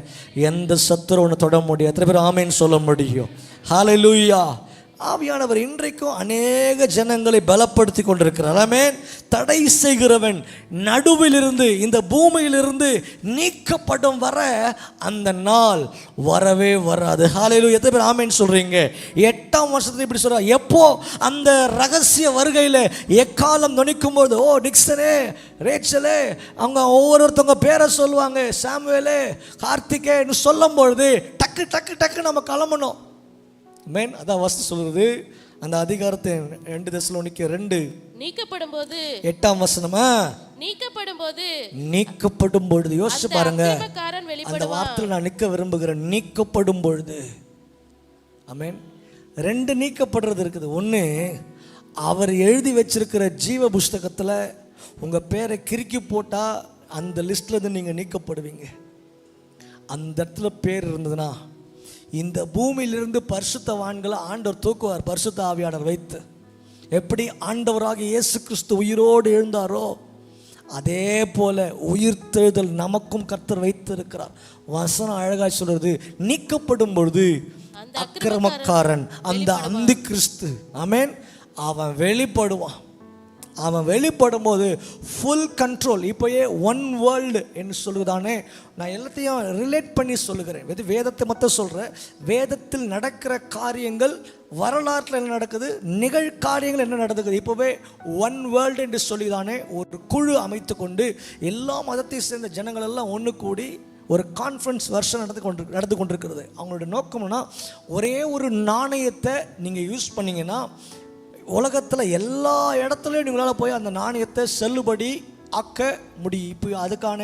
[SPEAKER 2] எந்த சத்துருவனை தொட முடியும்? எத்தனை பேர் ஆமேன்னு சொல்ல முடியும்? ஹல்லேலூயா. ஆவியானவர் இன்றைக்கும் அநேக ஜனங்களை பலப்படுத்தி கொண்டிருக்கிறார். ஆமென். தடை செய்கிறவன் நடுவிலிருந்து, இந்த பூமியிலிருந்து நீக்கப்படும் வர அந்த நாள் வரவே வராது. ஹல்லேலூயா. எத்தனை பேர் ஆமென் சொல்றீங்க? 8ஆம் வருஷத்துல இப்படி சொல்றார். எப்போ அந்த ரகசிய வருகையில் எக்காலம் நொனிக்கும் போது, ஓ டிக்சனே, ரேச்சலே, அவங்க ஒவ்வொருத்தவங்க பேரை சொல்லுவாங்க, சாமுவேலே, கார்த்திகேன்னு சொல்லும் பொழுது டக்கு டக்கு டக்கு நம்ம கிளம்பணும். மேன். அதான் வசனம் சொல்றது, அந்த அதிகாரத்தை 2 தெசலோனிக்கேயர் 2 நீக்கப்படும் போது 8ஆம் வசனமா, நீக்கப்படும் பொழுது. யோசிச்சு பாருங்க, அந்த வார்த்தையில் நான் நிற்க விரும்புகிறேன். நீக்கப்படும் பொழுது. ஆமென். 2 நீக்கப்படுறது இருக்குது. ஒன்று, அவர் எழுதி வச்சிருக்கிற ஜீவ புஸ்தகத்தில் உங்கள் பேரை கிறுக்கி போட்டால் அந்த லிஸ்ட்ல இருந்து நீங்கள் நீக்கப்படுவீங்க. அந்த இடத்துல பேர் இருந்ததுன்னா இந்த பூமியிலிருந்து பரிசுத்தவான்களை ஆண்டவர் தூக்குவார், பரிசுத்த ஆவியானவர் வைத்து. எப்படி ஆண்டவராக இயேசு கிறிஸ்து உயிரோடு எழுந்தாரோ அதே போல உயிர்த்தெழுதல் நமக்கும் கர்த்தர் வைத்திருக்கிறார். வசனம் அழகாய் சொல்றது, நீக்கப்படும் பொழுது அக்கிரமக்காரன், அந்த அந்தி கிறிஸ்து, ஆமென், அவன் வெளிப்படுவான். அவன் வெளிப்படும் போது ஃபுல் கண்ட்ரோல். இப்போயே ஒன் வேர்ல்டு என்று சொல்லுதானே, நான் எல்லாத்தையும் ரிலேட் பண்ணி சொல்லுகிறேன். வேதத்தை மட்டும் சொல்கிறேன். வேதத்தில் நடக்கிற காரியங்கள், வரலாற்றில் என்ன நடக்குது, நிகழ்காரியங்கள் என்ன நடக்குது. இப்போவே ஒன் வேர்ல்டு என்று சொல்லிதானே ஒரு குழு அமைத்து கொண்டு எல்லா மதத்தை சேர்ந்த ஜனங்கள் எல்லாம் ஒன்று கூடி ஒரு கான்ஃபரன்ஸ் வருஷம் நடந்து கொண்டிருக்கிறது. அவங்களோட நோக்கம்னா, ஒரே ஒரு நாணயத்தை நீங்கள் யூஸ் பண்ணிங்கன்னா உலகத்தில் எல்லா இடத்துலையும் நீங்களால் போய் அந்த நாணயத்தை செல்லுபடி ஆக்க முடியும். இப்போ அதுக்கான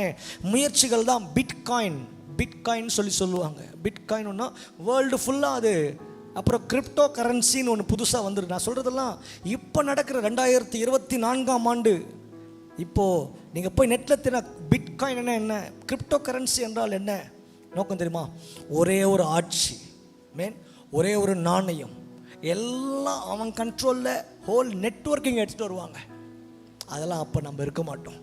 [SPEAKER 2] முயற்சிகள் தான் பிட்காயின் சொல்லி சொல்லுவாங்க. பிட்காயின்னா வேர்ல்டு ஃபுல்லாக அது அப்புறம் கிரிப்டோ கரன்சின்னு ஒன்று புதுசாக வந்துருக்கு. நான் சொல்கிறதெல்லாம் இப்போ நடக்கிற 2024ஆம் ஆண்டு. இப்போது நீங்கள் போய் நெட்டில் தின பிட்காயின் என்ன, கிரிப்டோ கரன்சி என்றால் என்ன நோக்கம் தெரியுமா? ஒரே ஒரு ஆட்சி, ஒரே ஒரு நாணயம், எல்லாம் அவன் கண்ட்ரோலில் ஹோல் நெட்வொர்க்கிங் எடுத்துகிட்டு வருவாங்க. அதெல்லாம் அப்போ நம்ம இருக்க மாட்டோம்.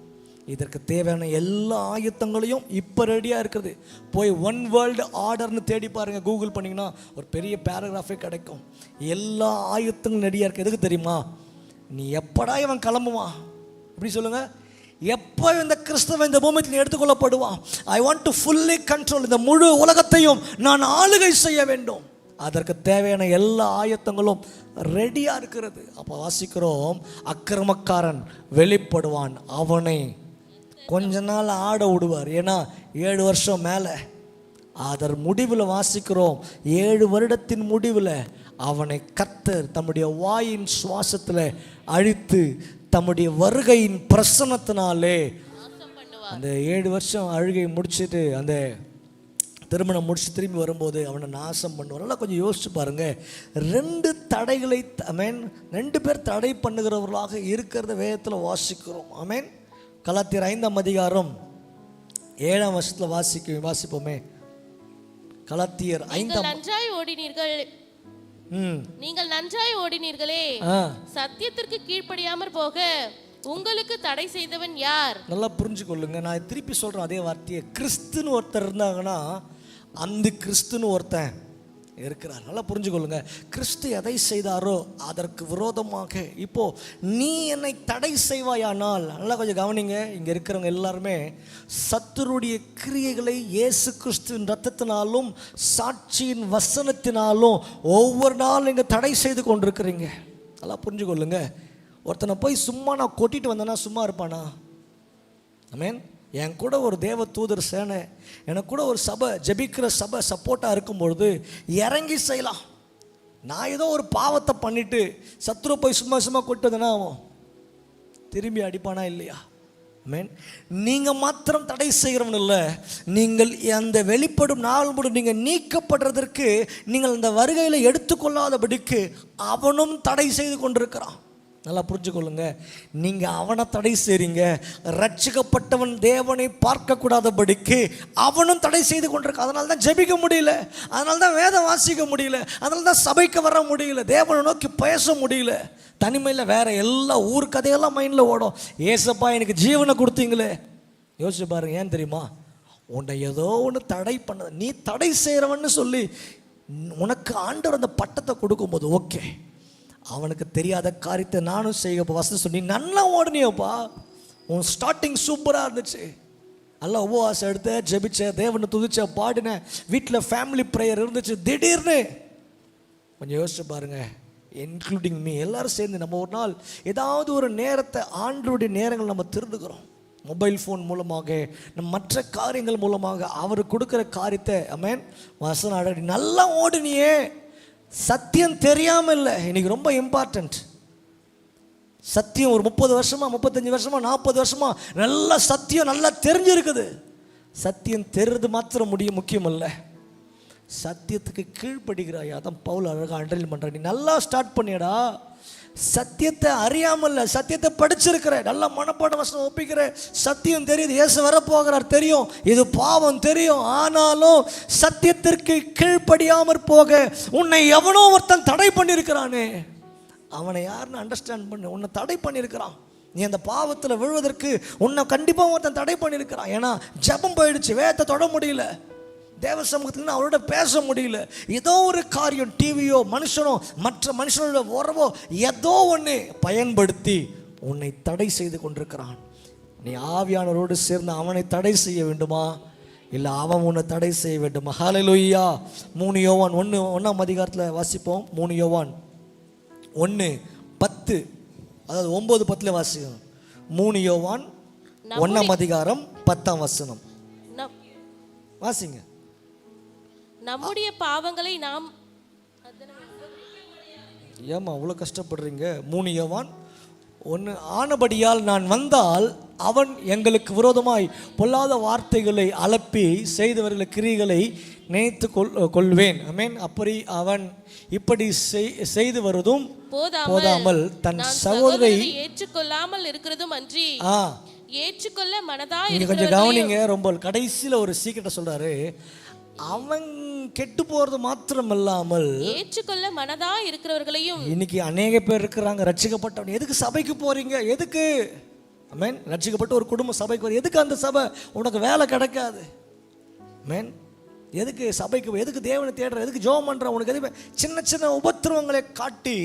[SPEAKER 2] இதற்கு தேவையான எல்லா ஆயுத்தங்களையும் இப்போ ரெடியாக இருக்குது. போய் ஒன் வேர்ல்டு ஆர்டர்னு தேடி பாருங்கள், கூகுள் பண்ணிங்கன்னா ஒரு பெரிய பேராகிராஃபே கிடைக்கும். எல்லா ஆயுத்தங்களும் ரெடியாக இருக்குது. எதுக்கு தெரியுமா? நீ எப்படா இவன் கிளம்புவான், இப்படி சொல்லுங்கள், எப்போ இந்த கிறிஸ்தவன் இந்த பூமியில் எடுத்துக்கொள்ளப்படுவான், I want to fully control, இந்த முழு உலகத்தையும் நான் ஆளுகை செய்ய வேண்டும், அதற்கு தேவையான எல்லா ஆயத்தங்களும் ரெடியாக இருக்கிறது. அப்போ வாசிக்கிறோம், அக்கிரமக்காரன் வெளிப்படுவான், அவனை கொஞ்ச நாள் ஆட விடுவார். ஏன்னா 7 வருஷம் மேலே. அதன் முடிவில் வாசிக்கிறோம், 7 வருடத்தின் முடிவில் அவனை கர்த்தர் தம்முடைய வாயின் சுவாசத்தில் அழித்து தம்முடைய வருகையின் பிரசன்னத்தினாலே அந்த 7 வருஷம் அழுகை முடிச்சுட்டு அந்த திருமணம் முடிச்சு திரும்பி வரும்போது அவனை நாசம் பண்ணுவார். நல்லா கொஞ்சம் யோசிச்சு பாருங்க. 2 தடைகளை ரெண்டு பேர் தடை பண்ணுகிறவர்களாக இருக்கிறத வேதத்தில் வாசிக்கிறோம். ஆமென். கலாத்தியர் 5ஆம் அதிகாரம் 7ஆம் வசனத்தில் வாசிப்போமே. கலாத்தியர் 5ஆம்.
[SPEAKER 3] நன்றாய் ஓடினீர்கள், நீங்கள் நன்றாய் ஓடினீர்களே, சத்தியத்திற்கு கீழ்ப்படியாமற் போக உங்களுக்கு தடை செய்தவன் யார்? நல்லா
[SPEAKER 2] புரிஞ்சுக்கொள்ளுங்க. நான் திருப்பி சொல்றேன் அதே வார்த்தையை. கிறிஸ்துன்னு ஒருத்தர் இருந்தாங்கன்னா அந்த கிறிஸ்துன்னு ஒருத்தன் இருக்கிறார். நல்லா புரிஞ்சுக்கொள்ளுங்க. கிறிஸ்து எதை செய்தாரோ அதற்கு விரோதமாக இப்போ நீ என்னை தடை செய்வாயானால், நல்லா கொஞ்சம் கவனிங்க, இங்கே இருக்கிறவங்க எல்லாருமே சத்துருடைய கிரியைகளை இயேசு கிறிஸ்துவின் ரத்தத்தினாலும் சாட்சியின் வசனத்தினாலும் ஒவ்வொரு நாளும் இங்கே தடை செய்து கொண்டிருக்கிறீங்க. நல்லா புரிஞ்சுக்கொள்ளுங்க. ஒருத்தனை போய் சும்மா நான் கொட்டிட்டு வந்தேன்னா சும்மா இருப்பானா? ஆமென். என் கூட ஒரு தேவ தூதர் சேனை, எனக்கு கூட ஒரு சபை, ஜெபிக்கிற சபை சப்போர்ட்டாக இருக்கும்பொழுது இறங்கி செய்யலாம். நான் ஏதோ ஒரு பாவத்தை பண்ணிட்டு சத்துரு போய் சும்மா கொட்டு வந்தேன்னா அவன் திரும்பி அடிப்பானா இல்லையா? ஆமென். நீங்கள் மாத்திரம் தடை செய்கிறவன் இல்லை, நீங்கள் அந்த வெளிப்படும் நாள் முழு நீங்கள் நீக்கப்படுறதற்கு நீங்கள் அந்த வருகையில் எடுத்துக்கொள்ளாதபடிக்கு அவனும் தடை செய்து கொண்டிருக்கிறான். நல்லா புரிஞ்சுக்கொள்ளுங்க. நீங்கள் அவனை தடை செய்றீங்க, ரட்சிக்கப்பட்டவன் தேவனை பார்க்கக்கூடாதபடிக்கு அவனும் தடை செய்து கொண்டிருக்க. அதனால தான் ஜெபிக்க முடியல, அதனால தான் வேதம் வாசிக்க முடியல, அதனால தான் சபைக்கு வர முடியல, தேவனை நோக்கி பேச முடியல. தனிமையில் வேற எல்லா ஊர் கதையெல்லாம் மைண்டில் ஓடும். ஏசப்பா எனக்கு ஜீவனை கொடுத்தீங்களே. யோசிச்சு பாருங்க. ஏன் தெரியுமா? உன்னை ஏதோ ஒன்று தடை பண்ண, நீ தடை செய்கிறவன்னு சொல்லி உனக்கு ஆண்டவர் அந்த பட்டத்தை கொடுக்கும்போது ஓகே, அவனுக்கு தெரியாத காரியத்தை நானும் செய்ய வசதி சொல்லி நல்லா ஓடனியோப்பா. உன் ஸ்டார்டிங் சூப்பராக இருந்துச்சு, நல்லா உபவாசம் எடுத்த, ஜெபிச்ச, தேவனை துதிச்ச, பாடின, வீட்டில் ஃபேமிலி ப்ரேயர் இருந்துச்சு. திடீர்னு கொஞ்சம் யோசிச்சு பாருங்க, இன்க்ளூடிங் மீ, எல்லாரும் சேர்ந்து நம்ம ஒரு நாள் ஏதாவது ஒரு நேரத்தை, ஆண்டவருடைய நேரங்கள் நம்ம திருந்துக்கிறோம். மொபைல் ஃபோன் மூலமாக, நம்ம மற்ற காரியங்கள் மூலமாக அவர் கொடுக்குற காரியத்தை ஆமென் வசனம் அடடி நல்லா ஓடுனியே. சத்தியம் தெரியாமல் இல்லை, இன்னைக்கு ரொம்ப இம்பார்ட்டன்ட். சத்தியம் ஒரு 30 வருஷமா, 35 வருஷமா, 40 வருஷமா நல்ல சத்தியம் நல்லா தெரிஞ்சிருக்குது. சத்தியம் தெரிறது மாத்திரம் முக்கியம் இல்லை, சத்தியத்துக்கு கீழ்ப்படுகிறாய். அதான் பவுல் அழகாக அண்டர்லைன் பண்ணுற. நீ நல்லா ஸ்டார்ட் பண்ணியடா. சத்தியத்தை அறியாமல், சத்தியத்தை படிச்சிருக்கிற, நல்லா மனப்பாட வசனம் ஒப்பிக்கிற, சத்தியம் தெரியுது, இயேசு வரப்போகிறார் தெரியும், இது பாவம் தெரியும், ஆனாலும் சத்தியத்திற்கு கீழ்ப்படியாமற் போக உன்னை எவனோ ஒருத்தன் தடை பண்ணியிருக்கிறானே. அவனை யாருன்னு அண்டர்ஸ்டாண்ட் பண்ணு. உன்னை தடை பண்ணியிருக்கிறான். நீ அந்த பாவத்தில் விழுவதற்கு உன்னை கண்டிப்பாக ஒருத்தன் தடை பண்ணியிருக்கிறான். ஏன்னா ஜெபம் போயிடுச்சு, வேதத்தை தொட முடியல, தேவ சமூகத்தில் அவரோட பேச முடியல. ஏதோ ஒரு காரியம், டிவியோ மனுஷனோ மற்ற மனுஷனோட உறவோ ஏதோ ஒன்று பயன்படுத்தி உன்னை தடை செய்து கொண்டிருக்கிறான். நீ ஆவியானவரோடு சேர்ந்து அவனை தடை செய்ய வேண்டுமா, இல்லை அவன் உன்னை தடை செய்ய வேண்டுமா? ஹல்லேலூயா. 3 யோவான் 1ஆம் அதிகாரத்தில் வாசிப்போம். 3 யோவான் 1:10, அதாவது 9:10 வாசிக்கணும். 3 யோவான் 1ஆம் அதிகாரம் 10ஆம் வசனம் வாசிங்க.
[SPEAKER 3] நம்முடைய பாவங்களை நாம்,
[SPEAKER 2] ஏமா அவ்வளோ கஷ்டப்படுறீங்க? 3 யோவான் 1, ஆனபடியால் நான் வந்தால் அவன் எங்களுக்கு விரோதமாய் பொல்லாத வார்த்தைகளை அலப்பி செய்தவர்கள் கிரிகளை நினைத்து கொள்வேன். ஆமென். அப்படி அவன் இப்படி செய்து வருவதும் போதாமல் தன் சகோதரை
[SPEAKER 3] ஏற்றுக்கொள்ளாமல் இருக்கிறதும் அன்றி ஏற்றுக்கொள்ள மனதா
[SPEAKER 2] கொஞ்சம் கவனிங்க. ரொம்ப கடைசியில ஒரு சீக்கிரத்தை சொல்றாரு. அவன் கெட்டு போறது மாத்திரம் இல்லாமல்
[SPEAKER 3] ஏற்றுக்கொள்ள மனதா இருக்கிறவர்களையும்.
[SPEAKER 2] இன்னைக்கு அநேக பேர் இருக்கிறாங்க ரட்சிக்கப்பட்டவன். எதுக்கு சபைக்கு போறீங்க? எதுக்கு? ஆமென். ரட்சிக்கப்பட்ட ஒரு குடும்ப சபைக்கு வர எதுக்கு? அந்த சபை உனக்கு வேலை கிடைக்காது. ஆமென். எதுக்கு சபைக்கு? எதுக்கு தேவனை தேடுற? எதுக்கு ஜெபம் பண்ற? உனக்கு எதுக்கு? சின்ன சின்ன உபத்திரவங்களை காட்டி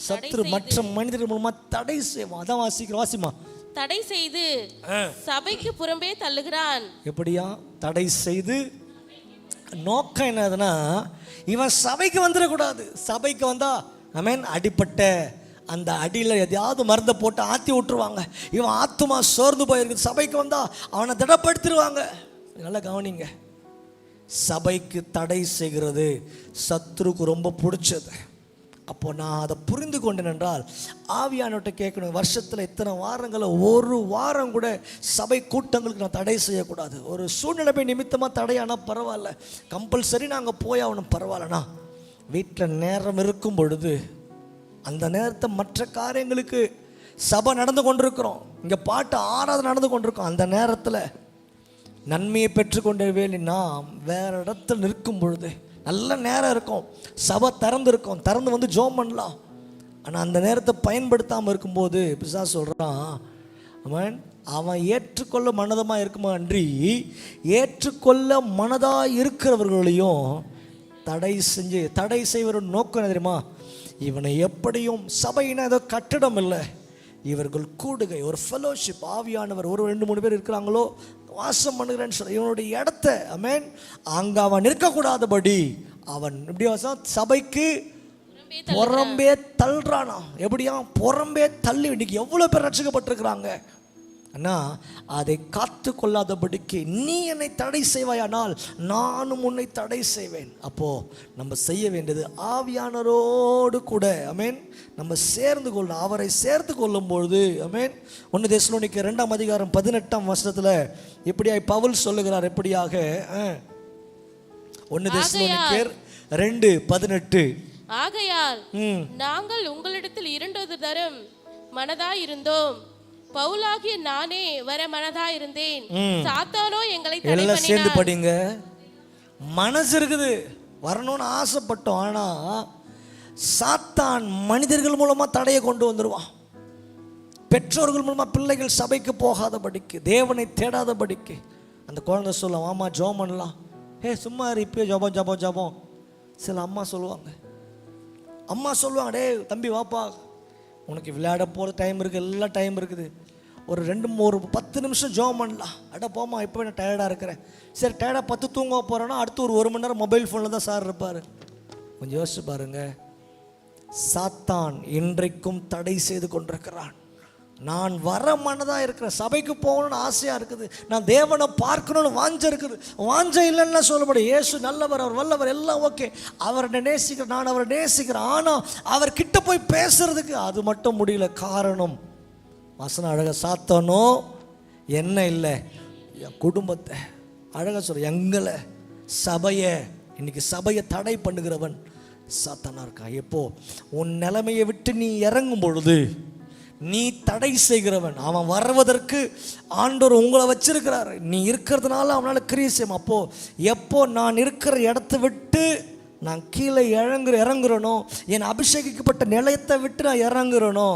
[SPEAKER 2] சத்துரு மற்ற மனிதர்கள் மூலமா தடை செய்வான். அதான் வாசிமா
[SPEAKER 3] தடை செய்து சபைக்கு புறம்பே தள்ளுகிறான்.
[SPEAKER 2] எப்படியா தடை செய்து? நோக்கம் என்னதுன்னா இவன் சபைக்கு வந்துடக்கூடாது. சபைக்கு வந்தா ஆமென் அடிப்பட்ட அந்த அடியில் எதையாவது மருந்தை போட்டு ஆற்றி விட்டுருவாங்க. இவன் ஆத்துமா சோர்ந்து போயிருக்கு. சபைக்கு வந்தா அவனை திடப்படுத்திடுவாங்க. நல்லா கவனிங்க. சபைக்கு தடை செய்கிறது சத்துருக்கு ரொம்ப பிடிச்சது. அப்போ நான் அதை புரிந்து கொண்டேன் என்றால் ஆவியானவர்கிட்ட கேட்கணும். வருஷத்தில் இத்தனை வாரங்களில் ஒரு வாரம் கூட சபை கூட்டங்களுக்கு நான் தடை செய்யக்கூடாது. ஒரு சூழ்நிலை நிமித்தமாக தடையானா பரவாயில்ல, கம்பல்சரி நாங்கள் போய் ஆகணும் பரவாயில்லண்ணா. வீட்டில் நேரம் இருக்கும் பொழுது அந்த நேரத்தை மற்ற காரியங்களுக்கு சபை நடந்து கொண்டிருக்கிறோம், இங்கே பாட்டு ஆராதனை நடந்து கொண்டிருக்கோம், அந்த நேரத்தில் நன்மையை பெற்றுக்கொண்டே வேண்டி நாம் வேறு இடத்துல நிற்கும் பொழுது நல்ல நேரம் இருக்கும், சபை திறந்துருக்கும், திறந்து வந்து ஜெபம் பண்ணலாம். ஆனால் அந்த நேரத்தை பயன்படுத்தாமல் இருக்கும்போது பிசாசு சொல்கிறான் அவன் அவன் ஏற்றுக்கொள்ள மனதமாக இருக்குமா அன்றி ஏற்றுக்கொள்ள மனதாக இருக்கிறவர்களையும் தடை செய்வர நோக்கம் தெரியுமா? இவனை எப்படியும் சபையின ஏதோ கட்டிடம் இல்லை, இவர்கள் கூடுகை ஒரு ஃபெலோஷிப். ஆவியானவர் ஒரு 2-3 பேர் இருக்கிறாங்களோ வாசம் பண்ணுகிறேன்னு சொல்ல இவனுடைய இடத்த ஆமென் அங்கே அவன் இருக்கக்கூடாதபடி அவன் இப்படி சபைக்கு புறம்பே தள்ளுறானா. எப்படியா புறம்பே தள்ளி இன்னைக்கு எவ்வளோ பேர் ரட்சிக்கப்பட்டிருக்கிறாங்க. அண்ணா அதை காத்து கொள்ளாதபடிக்கு நீ என்னை தடை செய்வாயானால் நானும் உன்னை தடை செய்வேன். அப்போது நம்ம செய்ய வேண்டியது ஆவியானவரோடு கூட ஆமென் நம்ம சேர்ந்து கொள்ளணும். அவரை சேர்த்து கொள்ளும் பொழுது ஆமென் 1 தெசலோனிக்கேயர் 2ஆம் அதிகாரம் 18ஆம் வசனத்தில் இப்படியாய் பவுல் சொல்லுகிறார். எப்படியாக 1 தெசலோனிக்கேயர் 2:18
[SPEAKER 3] ஆகையால் நாங்கள் உங்களிடத்தில் 2 தரம் மனதாய் இருந்தோம், பவுலாகிய நானே வர மனதா இருந்தேன், சாத்தானோ எங்களை தடை பண்ணினான்.
[SPEAKER 2] எல்லாம் சேர்ந்து படிங்க. மனசு இருக்குது, வரணும்னு ஆசைப்பட்டோம், ஆனா சாத்தான் மனிதர்கள் மூலமா தடையை கொண்டு வந்துடுவான். பெற்றோர்கள் மூலமா பிள்ளைகள் சபைக்கு போகாதபடிக்கு, தேவனை தேடாதபடிக்கு. அந்த குழந்தை சொல்லுவான் ஆமா ஜெபம் பண்ணலாம், சும்மா இப்போ ஜபம் ஜபம் ஜபம். சில அம்மா சொல்லுவாங்க டே தம்பி வாப்பா, உனக்கு விளையாட போகிற டைம் இருக்குது, எல்லாம் டைம் இருக்குது, ஒரு 10 நிமிஷம் ஜெபம் பண்ணலாம். அட போமா இப்போ நான் டயர்டாக இருக்கிறேன். சரி டயர்டாக 10 தூங்க போகிறேன்னா அடுத்து ஒரு 1 மணி நேரம் மொபைல் ஃபோனில் தான் சார் இருப்பார். கொஞ்சம் யோசிச்சு பாருங்க. சாத்தான் இன்றைக்கும் தடை செய்து கொண்டிருக்கிறான். நான் வர மனதாக இருக்கிறேன், சபைக்கு போகணும்னு ஆசையாக இருக்குது, நான் தேவனை பார்க்கணும்னு வாஞ்சை இருக்குது. வாஞ்சை இல்லைன்னா சொல்ல முடியும். இயேசு நல்லவர், அவர் வல்லவர், எல்லாம் ஓகே, அவரை நேசிக்கிறேன், நான் அவரை நேசிக்கிறேன். ஆனால் அவர் கிட்ட போய் பேசுறதுக்கு அது மட்டும் முடியல. காரணம் வசனம் அழகாக சாத்தானோ என்ன இல்லை என் குடும்பத்தை அழகாக சொல்ற எங்களை சபையை இன்னைக்கு சபையை தடை பண்ணுகிறவன் சாத்தானா இருக்கான். எப்போ உன் நிலைமையை விட்டு நீ இறங்கும் பொழுது நீ தடை செய்கிறவன். அவன் வருவதற்கு ஆண்டவர் உங்களை வச்சிருக்கிறார். நீ இருக்கிறதுனால அவனால் கிரியை செய்யும். அப்போ எப்போ நான் இருக்கிற இடத்த விட்டு நான் கீழே இறங்குறனோ, என் அபிஷேகிக்கப்பட்ட நிலையத்தை விட்டு நான் இறங்குறனோ,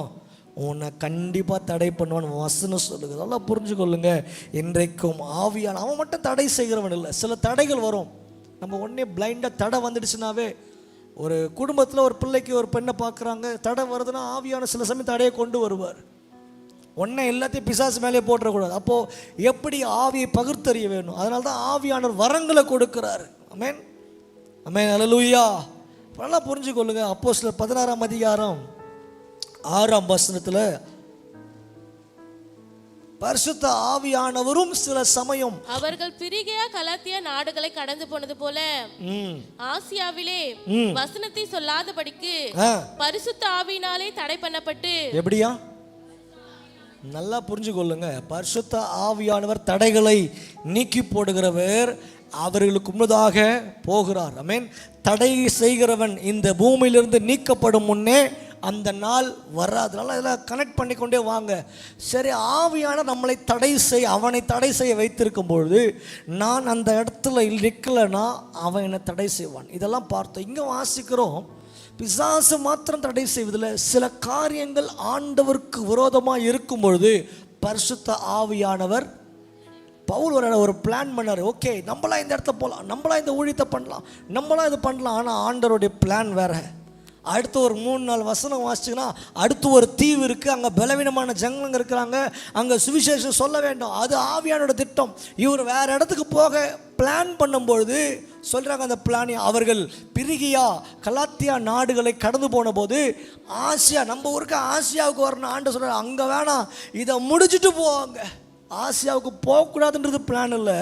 [SPEAKER 2] உன்னை கண்டிப்பாக தடை பண்ணுவான் வசனம் சொல்லுங்க. அதெல்லாம் புரிஞ்சுக்கொள்ளுங்க. இன்றைக்கும் ஆவியான அவன் மட்டும் தடை செய்கிறவன் இல்லை. சில தடைகள் வரும். நம்ம உடனே பிளைண்டாக தடை வந்துடுச்சுனாவே, ஒரு குடும்பத்தில் ஒரு பிள்ளைக்கு ஒரு பெண்ணை பார்க்குறாங்க, தடை வருதுன்னா ஆவியான சில சமயம் தடையை கொண்டு வருவார். உடனே எல்லாத்தையும் பிசாசு மேலே போட்டுறக்கூடாது. அப்போது எப்படி ஆவியை பகுத்தறிய வேணும். அதனால தான் ஆவியானவர் வரங்களை கொடுக்கிறாரு. ஆமென் ஆமென் அல்லேலூயா. நல்லா புரிஞ்சுக்கொள்ளுங்க. அப்போஸ்தலர் 16ஆம் அதிகாரம் 6ஆம் வசனத்தில் பரிசுத்த ஆவியானவரும் சில சமயம்
[SPEAKER 3] அவர்கள் பிரிகியா கலாத்தியா நாடுகளை கடந்து போனது போல ஆசியாவிலே வசனத்தை சொல்லாதபடிக்கு பரிசுத்த ஆவியினாலே தடை பண்ணப்பட்டு.
[SPEAKER 2] எப்படியா
[SPEAKER 1] நல்லா புரிஞ்சுக்கொள்ளுங்க. பரிசுத்த ஆவியானவர் தடைகளை நீக்கி போடுகிறவர், அவர்களுக்கு முன்னதாக போகிறார். ஆமென். தடை செய்கிறவன் இந்த பூமியிலிருந்து நீக்கப்படும் முன்னே அந்த நாள் வராதனால இதெல்லாம் கனெக்ட் பண்ணிக்கொண்டே வாங்க. சரி, ஆவியான நம்மளை அவனை தடை செய்ய வைத்திருக்கும் பொழுது நான் அந்த இடத்துல நிற்கலைன்னா அவன் என்னை தடை செய்வான். இதெல்லாம் பார்த்தோம். இங்கே வாசிக்கிறோம், பிசாசு மாத்திரம் தடை செய்வதில்லை, சில காரியங்கள் ஆண்டவருக்கு விரோதமாக இருக்கும் பொழுது பரிசுத்த ஆவியானவர் பவுல் ஒரு பிளான் பண்ணார். ஓகே, நம்மளாம் இந்த இடத்துல போகலாம், நம்மளாம் இந்த ஊழியத்தை பண்ணலாம், நம்மளாம் இது பண்ணலாம். ஆனால் ஆண்டவருடைய பிளான் வேற. அடுத்து ஒரு 3-4 வசனம் வாசிச்சுன்னா, அடுத்து ஒரு தீவு இருக்குது, அங்கே பலவீனமான ஜனங்க இருக்கிறாங்க, அங்கே சுவிசேஷம் சொல்ல வேண்டும். அது ஆவியானோட திட்டம். இவர் வேறு இடத்துக்கு போக பிளான் பண்ணும்பொழுது சொல்கிறாங்க, அந்த பிளான் அவர்கள் பிரிகியா கலாத்தியா நாடுகளை கடந்து போன போது ஆசியா, நம்ம ஊருக்கு ஆசியாவுக்கு வரணும் ஆண்டு சொல்கிறார். அங்கே வேணாம், இதை முடிச்சுட்டு போவாங்க. ஆசியாவுக்கு போகக்கூடாதுன்றது பிளான் இல்லை.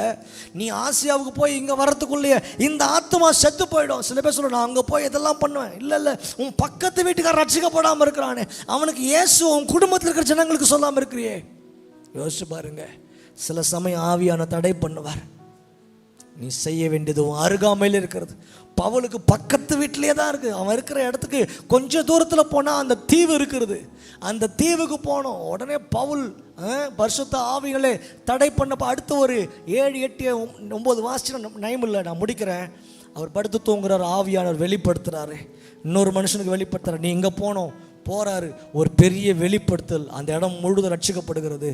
[SPEAKER 1] நீ ஆசியாவுக்கு போய் இங்கே வரத்துக்குள்ளேயே இந்த ஆத்மா செத்து போயிடும். சில பேர் சொல்ல, நான் அங்கே போய் இதெல்லாம் பண்ணுவேன். இல்லை, உன் பக்கத்து வீட்டுக்காரர் ரட்சிக்கப்படாமல் இருக்கிறானே, அவனுக்கு இயேசு உன் குடும்பத்தில் இருக்கிற ஜனங்களுக்கு சொல்லாமல் இருக்கிறியே. யோசிச்சு பாருங்க. சில சமயம் ஆவியான தடை பண்ணுவார். நீ செய்ய வேண்டியது உன் அருகாமையில் இருக்கிறது. பவுலுக்கு பக்கத்து வீட்டிலே தான் இருக்குது. அவன் இருக்கிற இடத்துக்கு கொஞ்சம் தூரத்தில் போனால் அந்த தீவு இருக்கிறது. அந்த தீவுக்கு போனோம். உடனே பவுல் பரிசுத்த ஆவிகளே தடை பண்ணப்போ அடுத்து ஒரு 7, 8, 9 வாசிச்சு நயம் இல்லை, நான் முடிக்கிறேன். அவர் படுத்து தூங்குறார், ஆவியானவர் வெளிப்படுத்துகிறாரு, இன்னொரு மனுஷனுக்கு வெளிப்படுத்துறாரு. நீ இங்கே போகிறாரு, ஒரு பெரிய வெளிப்படுத்தல், அந்த இடம் முழுவதும் ரட்சிக்கப்படுகிறது.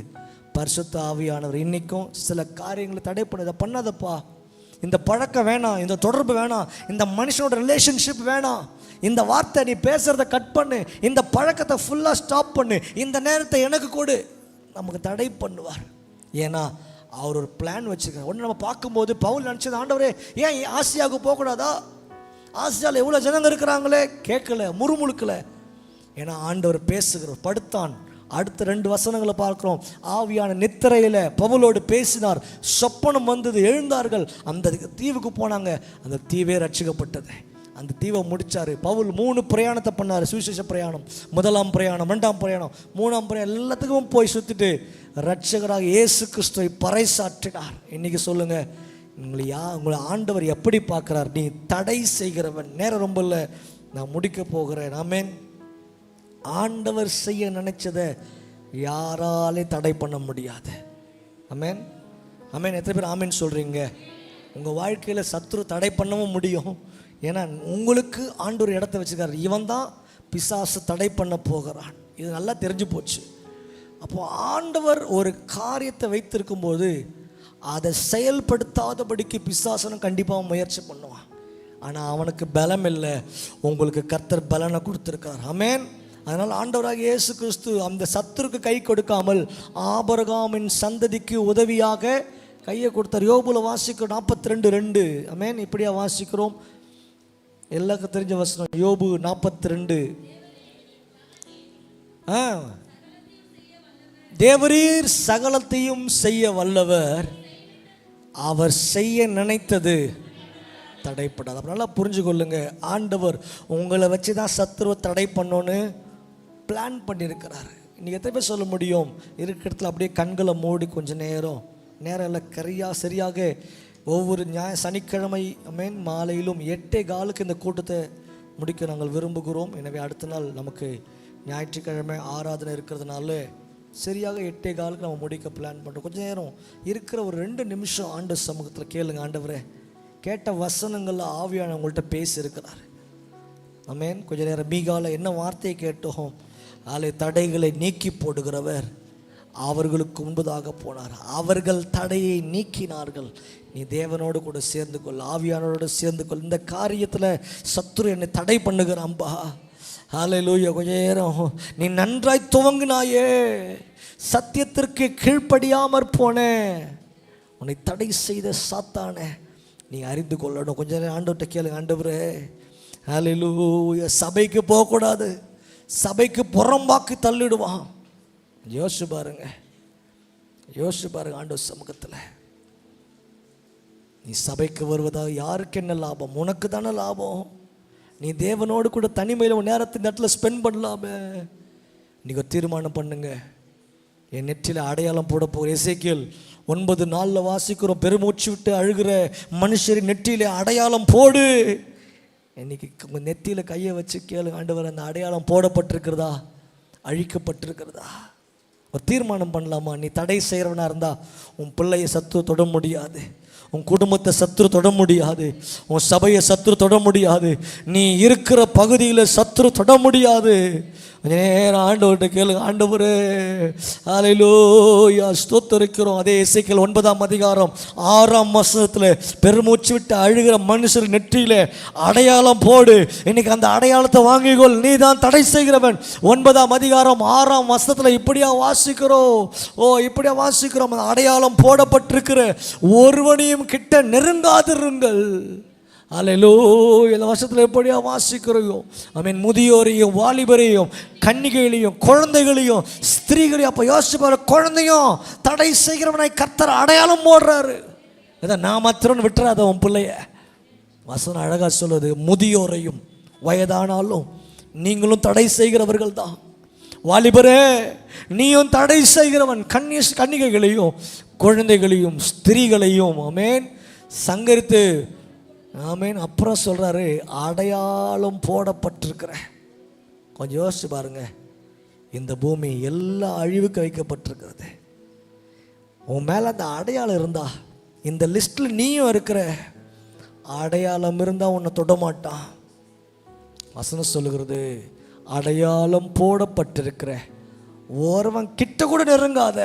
[SPEAKER 1] பரிசுத்த ஆவியானவர் இன்னைக்கும் சில காரியங்களை தடை பண்ண, இதை பண்ணாதப்பா, இந்த பழக்கம் வேணாம், இந்த தொடர்பு வேணாம், இந்த மனுஷனோட ரிலேஷன்ஷிப் வேணாம், இந்த வார்த்தை நீ பேசுகிறத கட் பண்ணு, இந்த பழக்கத்தை ஃபுல்லாக ஸ்டாப் பண்ணு, இந்த நேரத்தை எனக்கு கொடு, நமக்கு தடை பண்ணுவார். ஏன்னா அவர் ஒரு பிளான் வச்சுருக்கார். ஒன்று நம்ம பார்க்கும்போது பவுல் நினச்சது, ஆண்டவரே ஏன் ஆசியாவுக்கு போகக்கூடாதா? ஆசியாவில் எவ்வளோ ஜனங்க இருக்கிறாங்களே, கேட்கல, முறுமுழுக்கலை. ஏன்னா ஆண்டவர் பேசுகிறார். படுத்தான். அடுத்த 2 வசனங்களை பார்க்குறோம். ஆவியான நித்திரையில் பவுலோடு பேசினார், சொப்பனம் வந்தது, எழுந்தார்கள், அந்த தீவுக்கு போனாங்க, அந்த தீவே ரட்சிக்கப்பட்டது. அந்த தீவை முடித்தார். பவுல் 3 பிரயாணத்தை பண்ணார். சுவிசேஷ பிரயாணம், 1ஆம் பிரயாணம், 2ஆம் பிரயாணம், 3ஆம் பிரயாணம், எல்லாத்துக்கும் போய் சுற்றிட்டு ரட்சகராக இயேசு கிறிஸ்துவை பறைசாற்றினார். இன்றைக்கி சொல்லுங்கள், உங்களை ஆண்டவர் எப்படி பார்க்குறார்? நீ தடை செய்கிறவன். நேரம் ரொம்ப இல்லை, நான் முடிக்க போகிறேன். ஆமென். ஆண்டவர் செய்ய நினைச்சதை யாராலே தடை பண்ண முடியாது. ஆமென், ஆமென். எத்தனை பேர் ஆமென் சொல்கிறீங்க? உங்கள் வாழ்க்கையில் சத்துரு தடை பண்ணவும் முடியும். ஏன்னா உங்களுக்கு ஆண்டவர் இடத்த வச்சுக்காரு. இவன் தான் பிசாசு தடை பண்ண போகிறான். இது நல்லா தெரிஞ்சு போச்சு. அப்போது ஆண்டவர் ஒரு காரியத்தை வைத்திருக்கும்போது அதை செயல்படுத்தாதபடிக்கு பிசாசனும் கண்டிப்பாக முயற்சி பண்ணுவான். ஆனால் அவனுக்கு பலம் இல்லை, உங்களுக்கு கர்த்தர் பலனை கொடுத்துருக்கார். ஆமென். அதனால் ஆண்டவராக இயேசு கிறிஸ்து அந்த சத்துருக்கு கை கொடுக்காமல் ஆபிரகாமின் சந்ததிக்கு உதவியாக கையை கொடுத்தார். யோபுல வாசிக்கிறோம் 42:2. ஆமென். இப்படியா வாசிக்கிறோம்? எல்லாருக்கும் தெரிஞ்ச வசனம் யோபு 42. தேவரீர் சகலத்தையும் செய்ய வல்லவர், அவர் செய்ய நினைத்தது தடைப்படாது. அப்போ நல்லா புரிஞ்சு கொள்ளுங்க, ஆண்டவர் உங்களை வச்சு தான் சத்துருவை தடை பண்ணோன்னு பிளான் பண்ணியிருக்கிறாரு. இன்றைக்கி எத்தனை பேர் சொல்ல முடியும்? இருக்கிற இடத்துல அப்படியே கண்களை மூடி கொஞ்சம் நேரம் இல்லை சரியாக ஒவ்வொரு சனிக்கிழமை ஆமென் மாலையிலும் 8:15 இந்த கூட்டத்தை முடிக்க நாங்கள் விரும்புகிறோம். எனவே அடுத்த நாள் நமக்கு ஞாயிற்றுக்கிழமை ஆராதனை இருக்கிறதுனால சரியாக 8:15 நம்ம முடிக்க பிளான் பண்ணுறோம். கொஞ்சம் நேரம் இருக்கிற ஒரு 2 நிமிஷம் ஆண்டு சமூகத்தில் கேளுங்க. ஆண்டவரே, கேட்ட வசனங்களில் ஆவியான உங்கள்கிட்ட பேசியிருக்கிறார். ஆமென். கொஞ்ச நேரம் மீகால என்ன வார்த்தையை கேட்டோம்? தடைகளை நீக்கி போடுகிறவர் அவர்களுக்கு முன்பதாக போனார். அவர்கள் தடையை நீக்கினார்கள். நீ தேவனோடு கூட சேர்ந்து கொள், ஆவியானோடு சேர்ந்து கொள். இந்த காரியத்தில் சத்துரு என்னை தடை பண்ணுகிறான்பா. ஹல்லேலூயா. கொஞ்ச நேரம் நீ நன்றாய் துவங்கினாயே, சத்தியத்திற்கு கீழ்ப்படியாமற் போனேன், உன்னை தடை செய்த சாத்தானே நீ அறிந்து கொள்ளணும். கொஞ்ச நேரம் ஆண்டவர்கிட்ட கேளுங்க. ஆண்டவரே, ஹல்லேலூயா, சபைக்கு போகக்கூடாது, சபைக்கு புறம்பாக்கி தள்ளிடுவான். யோசிச்சு பாருங்க, ஆண்டவர் சமூகத்தில் நீ சபைக்கு வருவதாக யாருக்கு என்ன லாபம்? உனக்கு தானே லாபம். நீ தேவனோடு கூட தனிமையில் நேரத்தின் இடத்துல ஸ்பெண்ட் பண்ணலாமே. நீங்கள் தீர்மானம் பண்ணுங்க.
[SPEAKER 2] என் நெற்றியில் அடையாளம் போட போகிற எசேக்கியேல் 9:4 வாசிக்கிறோம். பெருமூச்சு விட்டு அழுகிற மனுஷரின் நெற்றியிலே அடையாளம் போடு. இன்னைக்கு உங்கள் நெற்றியில் கையை வச்சு கேளு, ஆண்டவர் அந்த அடையாளம் போடப்பட்டிருக்கிறதா, அழிக்கப்பட்டிருக்கிறதா? ஒரு தீர்மானம் பண்ணலாமா? நீ தடை செய்கிறவனா இருந்தால் உன் பிள்ளையை சத்துரு தொட முடியாது, உன் குடும்பத்தை சத்துரு தொட முடியாது, உன் சபையை சத்துரு தொட முடியாது, நீ இருக்கிற பகுதியில் சத்துரு தொட முடியாது. கொஞ்ச நேரம் ஆண்டவர்கிட்ட கேளுங்க, ஆண்டவரே ஹல்லேலூயா ஸ்தோத்திரிக்கிறோம். அதே எசேக்கியேல் 9:6 பெருமூச்சு விட்டு அழுகிற மனுஷர் நெற்றியில அடையாளம் போடு. இன்னைக்கு அந்த அடையாளத்தை வாங்கிக்கொள். நீ தான் தடை செய்கிறவன். 9:6 இப்படியா வாசிக்கிறோம். இப்படியா வாசிக்கிறோம். அந்த அடையாளம் போடப்பட்டிருக்கிற ஒருவனையும் கிட்ட நெருங்காதிருங்கள். அல்லேலூயா. இந்த வருஷத்தில் எப்படியா வாசிக்கிறோம். ஆமென். முதியோரையும் வாலிபரையும் கன்னிகைகளையும் குழந்தைகளையும் ஸ்திரீகளையும், அப்போ யோசிச்சு பாரு, குழந்தையும் தடை செய்கிறவனை கர்த்தர் அடையாளம் போடுறாரு. இதை நான் மாத்திரம் விட்டுறாத உன் பிள்ளைய. வசனம் அழகா சொல்லுது, முதியோரையும் வயதானாலும் நீங்களும் தடை செய்கிறவர்கள் தான். வாலிபரே நீயும் தடை செய்கிறவன். கன்னிகைகளையும் குழந்தைகளையும் ஸ்திரீகளையும் ஆமென் சங்கரித்து ஆமென். அப்புறம் சொல்கிறாரு, அடையாளம் போடப்பட்டிருக்கிற. கொஞ்சம் யோசிச்சு பாருங்க, இந்த பூமி எல்லா அழிவுக்கு வைக்கப்பட்டிருக்கிறது. உன் மேலே அந்த அடையாளம் இருந்தா, இந்த லிஸ்ட்டில் நீயும் இருக்கிற, அடையாளம் இருந்தால் உன்னை தொடமாட்டான். வசனம் சொல்லுகிறது, அடையாளம் போடப்பட்டிருக்கிற ஒருவன் கிட்ட கூட நெருங்காத.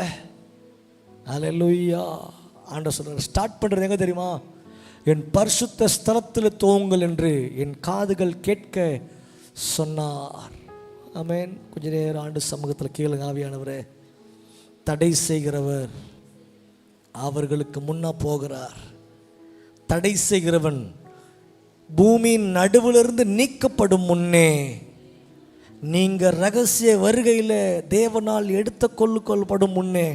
[SPEAKER 2] அல்லேலூயா. ஆண்டவர் சொல்கிறார், ஸ்டார்ட் பண்ணுறது எங்கே தெரியுமா? என் பரிசுத்த ஸ்தலத்தில் தோங்கள் என்று என் காதுகள் கேட்க சொன்னார். ஆமென். கொஞ்ச நேரம் ஆண்டு சமூகத்தில் கேளுங்க. ஆவியானவரே, தடை செய்கிறவர் அவர்களுக்கு முன்னா போகிறார். தடை செய்கிறவன் பூமியின் நடுவிலிருந்து நீக்கப்படும் முன்னே, நீங்கள் ரகசிய வருகையில் தேவனால் எடுத்து கொள்ளப்படும் முன்னே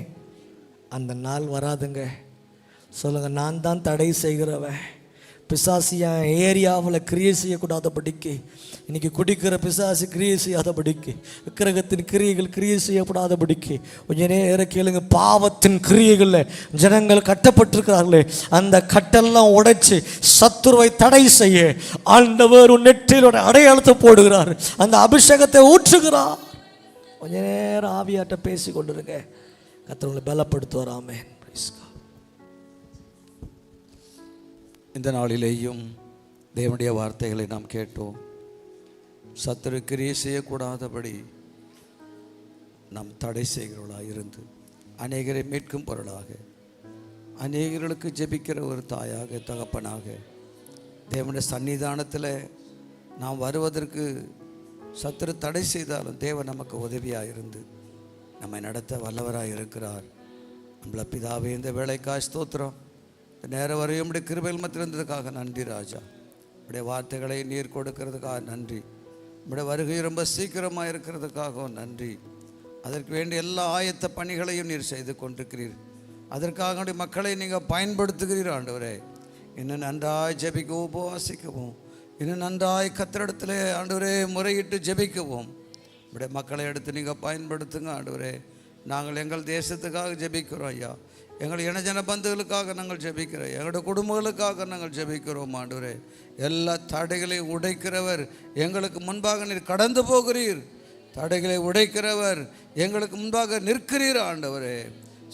[SPEAKER 2] அந்த நாள் வராதுங்க. சொல்லுங்க, நான் தான் தடை செய்கிறவன். பிசாசியா ஏரியாவில் கிரியை செய்யக்கூடாதபடிக்கு, இன்னைக்கு குடிக்கிற பிசாசு கிரியை செய்யாதபடிக்கு, விக்கிரகத்தின் கிரியைகள் கிரியை செய்யப்படாதபடிக்கு, கொஞ்ச நேரம் கேளுங்க. பாவத்தின் கிரியைகளில் ஜனங்கள் கட்டப்பட்டிருக்கிறார்களே, அந்த கட்டெல்லாம் உடைச்சு சத்துருவை தடை செய்ய ஆண்டவர் உன் நெற்றியிலோட அடையாளத்தை போடுகிறார். அந்த அபிஷேகத்தை ஊற்றுகிறார். கொஞ்ச நேரம் ஆவியாட்ட பேசி கொண்டிருங்க. கர்த்தர் பலப்படுத்துவாராமே.
[SPEAKER 4] இந்த நாளிலேயும் தேவனுடைய வார்த்தைகளை நாம் கேட்டோம். சத்துரு கிரியை செய்யக்கூடாதபடி நாம் தடை செய்கிறவர்களாக இருந்து அநேகரை மீட்கும் பொருளாக, அநேகர்களுக்கு ஜெபிக்கிற ஒரு தாயாக, தகப்பனாக தேவனுடைய சன்னிதானத்தில் நாம் வருவதற்கு சத்துரு தடை செய்தாலும் தேவன் நமக்கு உதவியாக இருந்து நம்மை நடத்த வல்லவராக இருக்கிறார். நம்மள பிதாவே, இந்த வேலைக்காய் ஸ்தோத்திரம். நேரம் வரையும் உடைய கிருபையில் மத்திருந்ததுக்காக நன்றி ராஜா. உடைய வார்த்தைகளை நீர் கொடுக்கறதுக்காக நன்றி. உடைய வருகை ரொம்ப சீக்கிரமாக இருக்கிறதுக்காகவும் நன்றி. அதற்கு வேண்டிய எல்லா ஆயத்த பணிகளையும் நீர் செய்து கொண்டிருக்கிறீர். அதற்காக மக்களை நீங்கள் பயன்படுத்துகிறீர் ஆண்டவரே. இன்னும் நன்றாய் ஜெபிக்கவும் உபவாசிக்கவும், இன்னும் நன்றாய் கர்த்தரிடத்திலே ஆண்டவரே முறையிட்டு ஜெபிக்கவும் உடைய மக்களை எடுத்து நீங்கள் பயன்படுத்துங்க ஆண்டவரே. நாங்கள் எங்கள் தேசத்துக்காக ஜெபிக்கிறோம் ஐயா. எங்கள் இனஜன பந்துகளுக்காக நாங்கள் ஜெபிக்கிறோம். எங்களுடைய குடும்பங்களுக்காக நாங்கள் ஜெபிக்கிறோம் ஆண்டவரே. எல்லா தடைகளையும் உடைக்கிறவர் எங்களுக்கு முன்பாக நீர் கடந்து போகிறீர். தடைகளை உடைக்கிறவர் எங்களுக்கு முன்பாக நிற்கிறீர் ஆண்டவரே.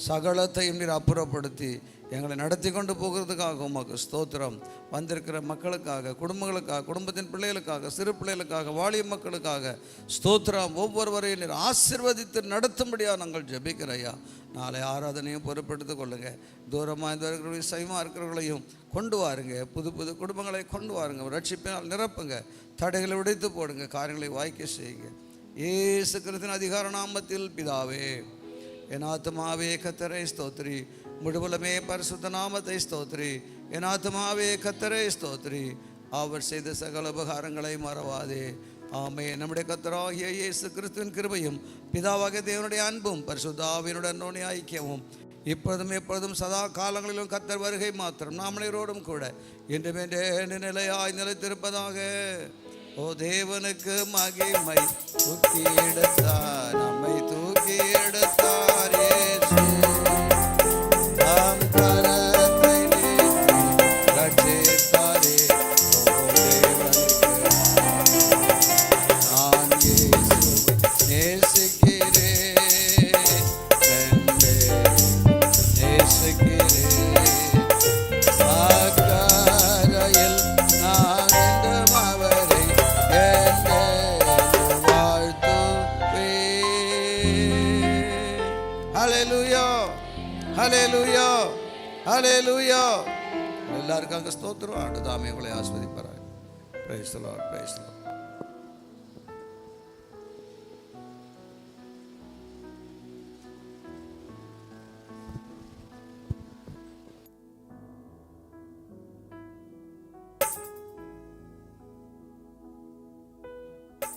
[SPEAKER 4] சகலத்தையும் நீர் அப்புறப்படுத்தி எங்களை நடத்தி கொண்டு போகிறதுக்காக உமக்கு ஸ்தோத்திரம். வந்திருக்கிற மக்களுக்காக, குடும்பங்களுக்காக, குடும்பத்தின் பிள்ளைகளுக்காக, சிறு பிள்ளைகளுக்காக, வாலிய மக்களுக்காக ஸ்தோத்திரம். ஒவ்வொருவரையும் நீர் ஆசீர்வதித்து நடத்தும்படியாக நாங்கள் ஜெபிக்கிறையா. நாளை ஆராதனையும் பொறுப்பெடுத்துக் கொள்ளுங்க. தூரமாக இருக்கிறவர்களையும் சைவமாக இருக்கிறவர்களையும் கொண்டு வாருங்க. புது புது குடும்பங்களை கொண்டு வாருங்க. ரட்சிப்பினால் நிரப்புங்க. தடைகளை உடைத்து போடுங்க. காரியங்களை வாய்க்க செய்யுங்க. இயேசு கிறிஸ்துவின் அதிகார நாமத்தில் பிதாவே. என் ஆத்துமாவே கர்த்தரை ஸ்தோத்திரி, முழுவலுமே பரிசுத்த நாமத்தை ஸ்தோத்திரி. என் ஆத்துமாவே கர்த்தரை ஸ்தோத்திரி, அவர் செய்த சகல உபகாரங்களை மறவாதே. ஆமே. நம்முடைய கர்த்தராகிய இயேசு கிறிஸ்துவின் கிருபையும் பிதாவாகிய தேவனுடைய அன்பும் பரிசுத்த ஆவியினுடைய அன்பின் ஐக்கியமும் இப்பொழுதும் எப்பொழுதும் சதா காலங்களிலும் கர்த்தர் வருகை மாத்திரம் நாமளோடும் கூட இன்றும் என்று நிலையாய் நிலைத்திருப்பதாக. ஓ தேவனுக்கு மகிமை. தூக்கி எடுத்தார், நம்மை தூக்கி எடுத்தார். ஹல்லேலூயா, ஹல்லேலூயா. எல்லாருக்கும் அங்கே ஸ்தோத்திரம். ஆண்டு தாமே உங்களை ஆஸ்வதிப்பாராய். Praise the lord, praise the Lord.